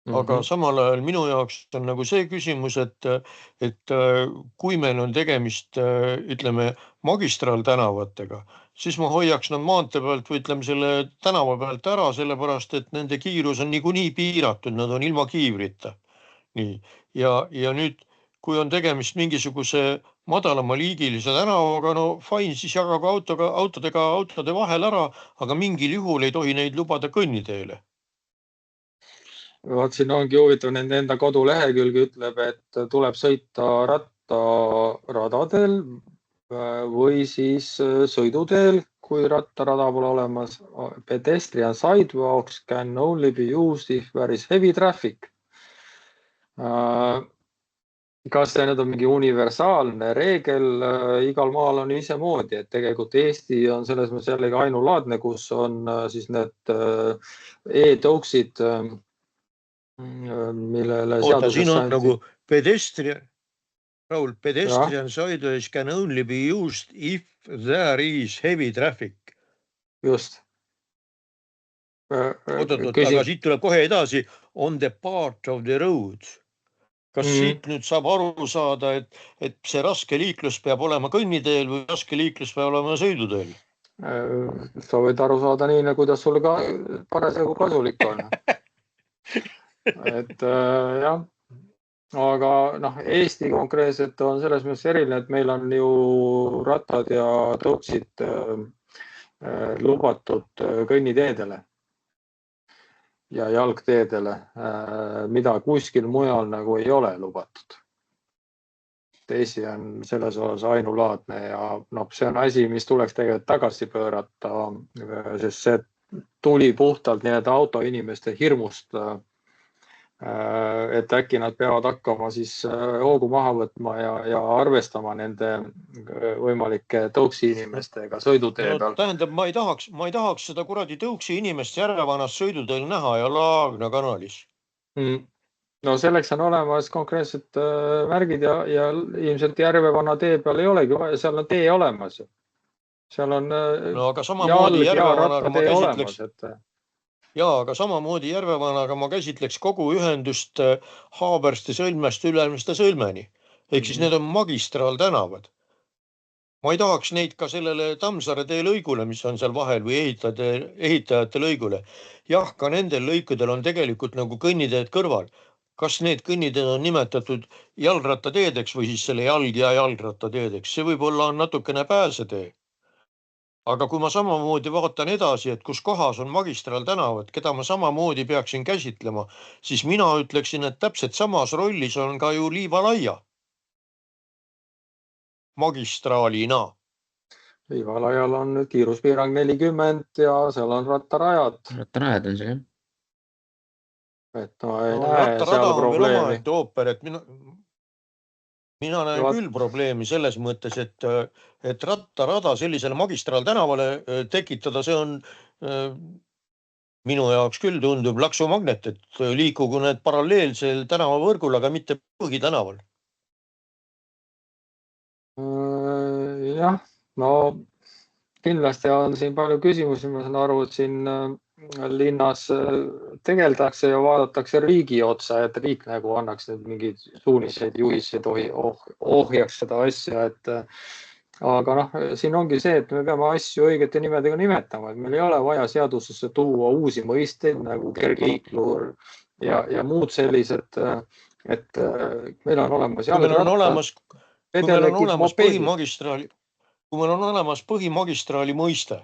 aga samal ajal minu jaoks on nagu see küsimus, et kui meil on tegemist, ütleme, magistraaltänavatega, siis ma hoiaks nad maantee pealt või ütleme selle tänava pealt ära, sellepärast et nende kiirus on niikuinii piiratud, nad on ilma kiivrita. Nii. Ja nüüd, kui on tegemist mingisuguse madalama liigilise tänavaga, no fine, siis jagaga autode vahel ära, aga mingil juhul ei tohi neid lubada kõnniteele. Vaat siin ongi huvitav, nende enda kodulehekülg ütleb, et tuleb sõita rattaradadel või siis sõiduteel, kui rattarada pole olemas. Pedestrian sidewalks can only be used if there is heavy traffic. Kas see nüüd on mingi universaalne reegel? Igal maal on isemoodi, et tegelikult Eesti on selles mõttes jällegi ainulaadne, kus on siis need e-tõuksid, millele Oota, siin on nagu pedestrian sidewalks can only be used if there is heavy traffic. Just. Aga siit tuleb kohe edasi on the part of the road. Kas siit nüüd saab aru saada, et see raske liiklus peab olema kõnniteel või raske liiklus peab olema sõiduteel? Sa võid aru saada nii, kuidas sulle ka parasjagu kasulik on. Et jah, aga Eesti konkreetselt on selles mõttes eriline, et meil on ju rattad ja tõuksid lubatud kõnniteedele ja jalgteedele, mida kuskil mujal nagu ei ole lubatud. Eesti on selles osas ainulaadne ja see on asi, mis tuleks tegelikult tagasi pöörata, sest see tuli puhtalt nii-öelda autoinimeste hirmust, et äkki nad peavad hakkama siis hoogu maha võtma ja arvestama nende võimalike tõuksi inimestega sõidutee peal. Tähendab, ma ei tahaks seda kuradi tõuksi inimest Järvevanas sõiduteel näha ja Laagna kanalis. No selleks on olemas konkreetsed märgid ja ilmselt Järvevana tee peal ei olegi, seal on tee olemas. Seal on aga samamoodi Järvevanaga ma käsitleks... olemas, aga samamoodi Järvevanaga ma käsitleks kogu ühendust Haabersti sõlmest Ülemiste sõlmeni. Ehk siis need on magistraaltänavad. Ma ei tahaks neid ka sellele Tammsaare tee lõigule, mis on seal vahel või ehitajate lõigule. Jah, ka nendel lõikudel on tegelikult nagu kõnniteed kõrval. Kas need kõnniteed on nimetatud jalgrattateedeks või siis selle jalg- ja jalgrattateedeks? See võib-olla on natukene pääsetee. Aga kui ma samamoodi vaatan edasi, et kus kohas on magistraaltänavad, keda ma samamoodi peaksin käsitlema, siis mina ütleksin, et täpselt samas rollis on ka ju Liivalaia magistraalina. Liivalaial on kiiruspiirang 40 ja seal on rattarajad. Rattarajad on see, jah. Et ma ei näe seal probleemi. Ooper, et mina näen küll probleemi selles mõttes, et rattarada sellisele magistraaltänavale tekitada, see on minu jaoks küll tundub laksumagnet, et liikugu need paralleelsel tänavavõrgul, aga mitte põhitänaval. Jah, no kindlasti on siin palju küsimusi, ma saan aru, et siin linnas tegeldakse ja vaadatakse riigi otsa, et riik nagu annaks need mingid suuniseid, juhiseid, ohjaks seda asja, aga siin ongi see, et me peame asju õigete nimedega nimetama, et meil ei ole vaja seadusesse tuua uusi mõisteid nagu kergliiklur ja muud sellised, et meil on olemas kui meil on olemas põhimagistraali mõiste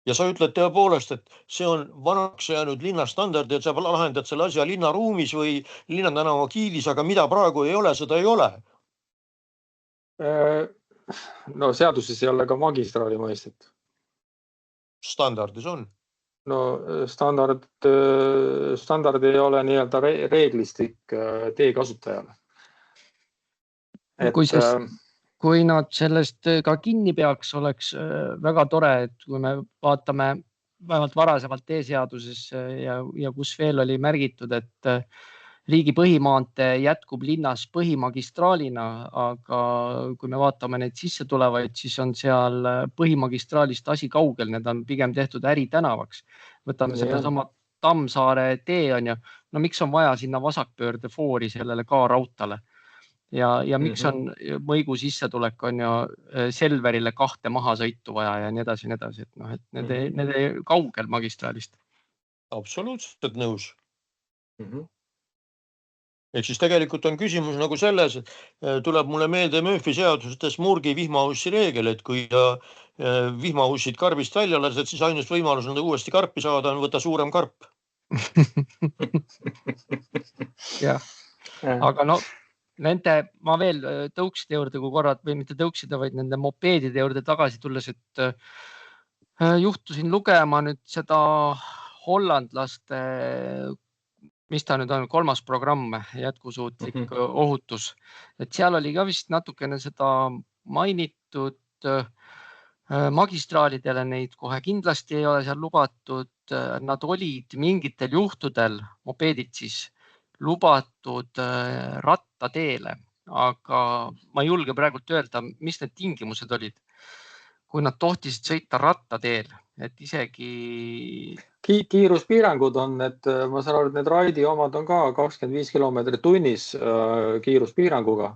ja sa ütled tõepoolest, et see on vanaks jäänud linnastandard, et sa lahendad selle asja linnaruumis või linnatänava kiilis, aga mida praegu ei ole, seda ei ole. No seaduses ei ole ka magistraali mõistet. Standardis on. No standard ei ole nii-öelda reeglistik tee kasutajale. Kui nad sellest ka kinni peaks, oleks väga tore, et kui me vaatame vähemalt varasemalt teeseaduses ja kus veel oli märgitud, et riigi põhimaantee jätkub linnas põhimagistraalina, aga kui me vaatame neid sisse tulevaid, siis on seal põhimagistraalist asi kaugel, need on pigem tehtud äritänavaks. Võtame Tammsaare tee on ju, no miks on vaja sinna vasakpöörde foori sellele ka raudtale ja miks on Mõigu sissetulek on ju Selverile 2 mahasõitu vaja ja nii edasi, et noh, et need ei kaugel magistraalist. Absoluutselt nõus. Ehk siis tegelikult on küsimus nagu selles, et tuleb mulle meelde Murphy seadustes Murgi vihmaussi reegel, et kui vihmaussid karbist välja lased, siis ainus võimalus on uuesti karpi saada on võtta suurem karp. Jah, aga no ma veel tõukside juurde, kui korrad või mitte tõukside, vaid nende mopeedide juurde tagasi tulles, et juhtusin lugema nüüd seda hollandlaste, mis ta nüüd on, 3. programm, jätkusuutlik ohutus. Et seal oli ka vist natukene seda mainitud magistraalidele, neid kohe kindlasti ei ole seal lubatud. Nad olid mingitel juhtudel, mopeedid siis, lubatud rattateele, aga ma ei julge praegult öelda, mis need tingimused olid, kui nad tohtisid sõita rattateel, et isegi kiiruspiirangud on, et ma saan aru, et need Raidi omad on ka 25 kilomeetrit tunnis kiiruspiiranguga,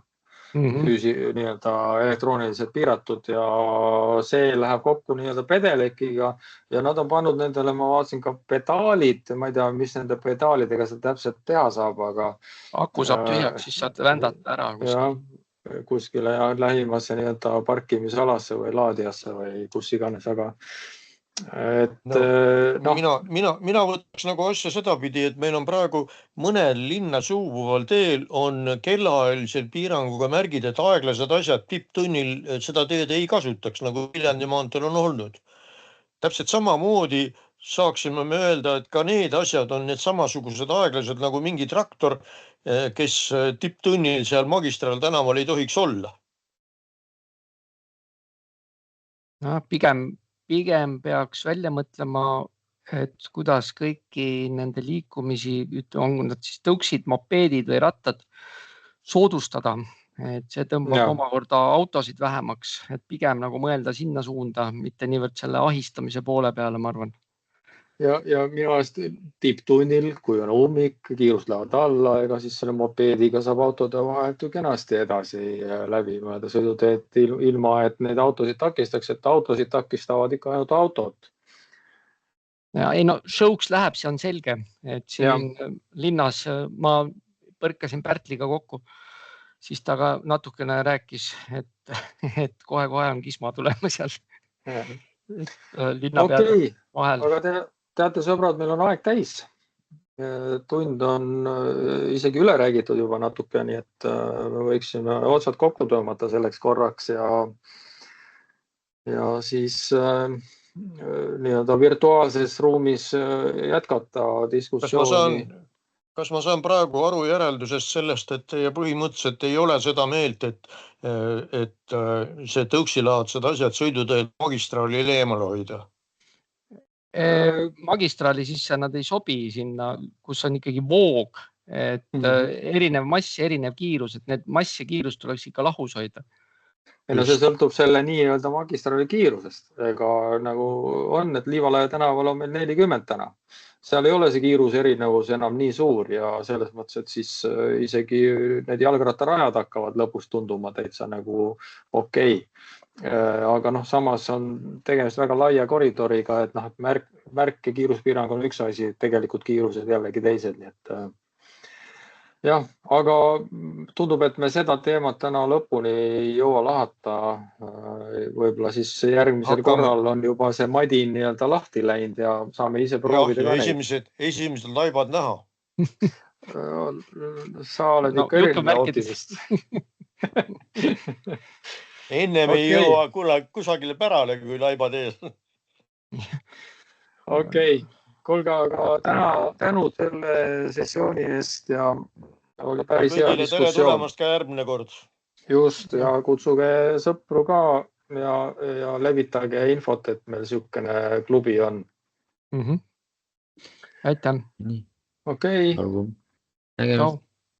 nii-öelda elektrooniliselt piiratud ja see läheb kokku nii-öelda pedelekiga ja nad on pannud nendele, ma vaatasin ka pedaalid, ma ei tea, mis nende pedaalidega seal täpselt teha saab, aga aku saab tühjaks, siis saad vändata ära kuskile ja lähimasse nii-öelda parkimisalasse või laadijasse või kus iganes, aga mina võtaks nagu asja sedapidi, et meil on praegu mõnel linna suubuval teel on kellaajalisel piiranguga märgid, et aeglased asjad tipptunnil seda teed ei kasutaks, nagu Viljandi maanteel on olnud. Täpselt samamoodi saaksime me öelda, et ka need asjad on need samasugused aeglased nagu mingi traktor, kes tipptunnil seal magistraal tänaval ei tohiks olla. Pigem peaks välja mõtlema, et kuidas kõiki nende liikumisi, on nad siis tõuksid, mopeedid või rattad, soodustada. Et see tõmbab omakorda autosid vähemaks, et pigem nagu mõelda sinna suunda, mitte niivõrd selle ahistamise poole peale, ma arvan. Ja minu arust tipptunnil, kui on ummik, kiirus lähevad alla, ega siis selle mopeediga saab autode vahelt ju kenasti edasi läbi mõelda sõiduteed ilma, et neid autosid takistaks, et autosid takistavad ikka ainult autot. Ja ei no showks läheb, see on selge, et siin linnas ma põrkasin Pärtliga kokku, siis ta ka natukene rääkis, et kohe-kohe on kisma tulema seal linna peal vahel. Aga teate, sõbrad, meil on aeg täis. Tund on isegi üle räägitud juba natuke, nii et me võiksime otsad kokku tõmmata selleks korraks ja siis nii-öelda virtuaalses ruumis jätkata diskussiooni. Kas ma saan praegu aru järeldusest sellest, et teie põhimõtteliselt ei ole seda meelt, et see tõuksilaadsed asjad sõiduteed magistraali eemal hoida? Magistraali sisse nad ei sobi sinna, kus on ikkagi voog, et erinev mass ja erinev kiirus, et need mass ja kiirus tuleks ikka lahus hoida. No see sõltub selle nii-öelda magistraali kiirusest, ega nagu on, et Liivalaia tänaval on meil 40 täna. Seal ei ole see kiiruse erinevus enam nii suur ja selles mõttes, et siis isegi need jalgrattarajad hakkavad lõpus tunduma täitsa nagu okei. Aga samas on tegemist väga laia koridoriga, et märk ja kiiruspiirang on üks asi, tegelikult kiirused jällegi teised. Nii et jah, aga tundub, et me seda teemat täna lõpuni ei jõua lahata. Võib-olla siis järgmisel korral on juba see madin nii-öelda lahti läinud ja saame ise proovida ka neid. Esimesed laibad näha. Sa oled ikka eriline optimist. Enne me ei jõua kusagile pärale, kui laibad ees. Okei. Kuulge, aga tänu selle sessiooni eest ja oli päris hea diskussioon. Tere tulemast ka järgmine kord. Just, ja kutsuge sõpru ka ja levitage infot, et meil siukene klubi on. Aitäh. Okei. Nägemist.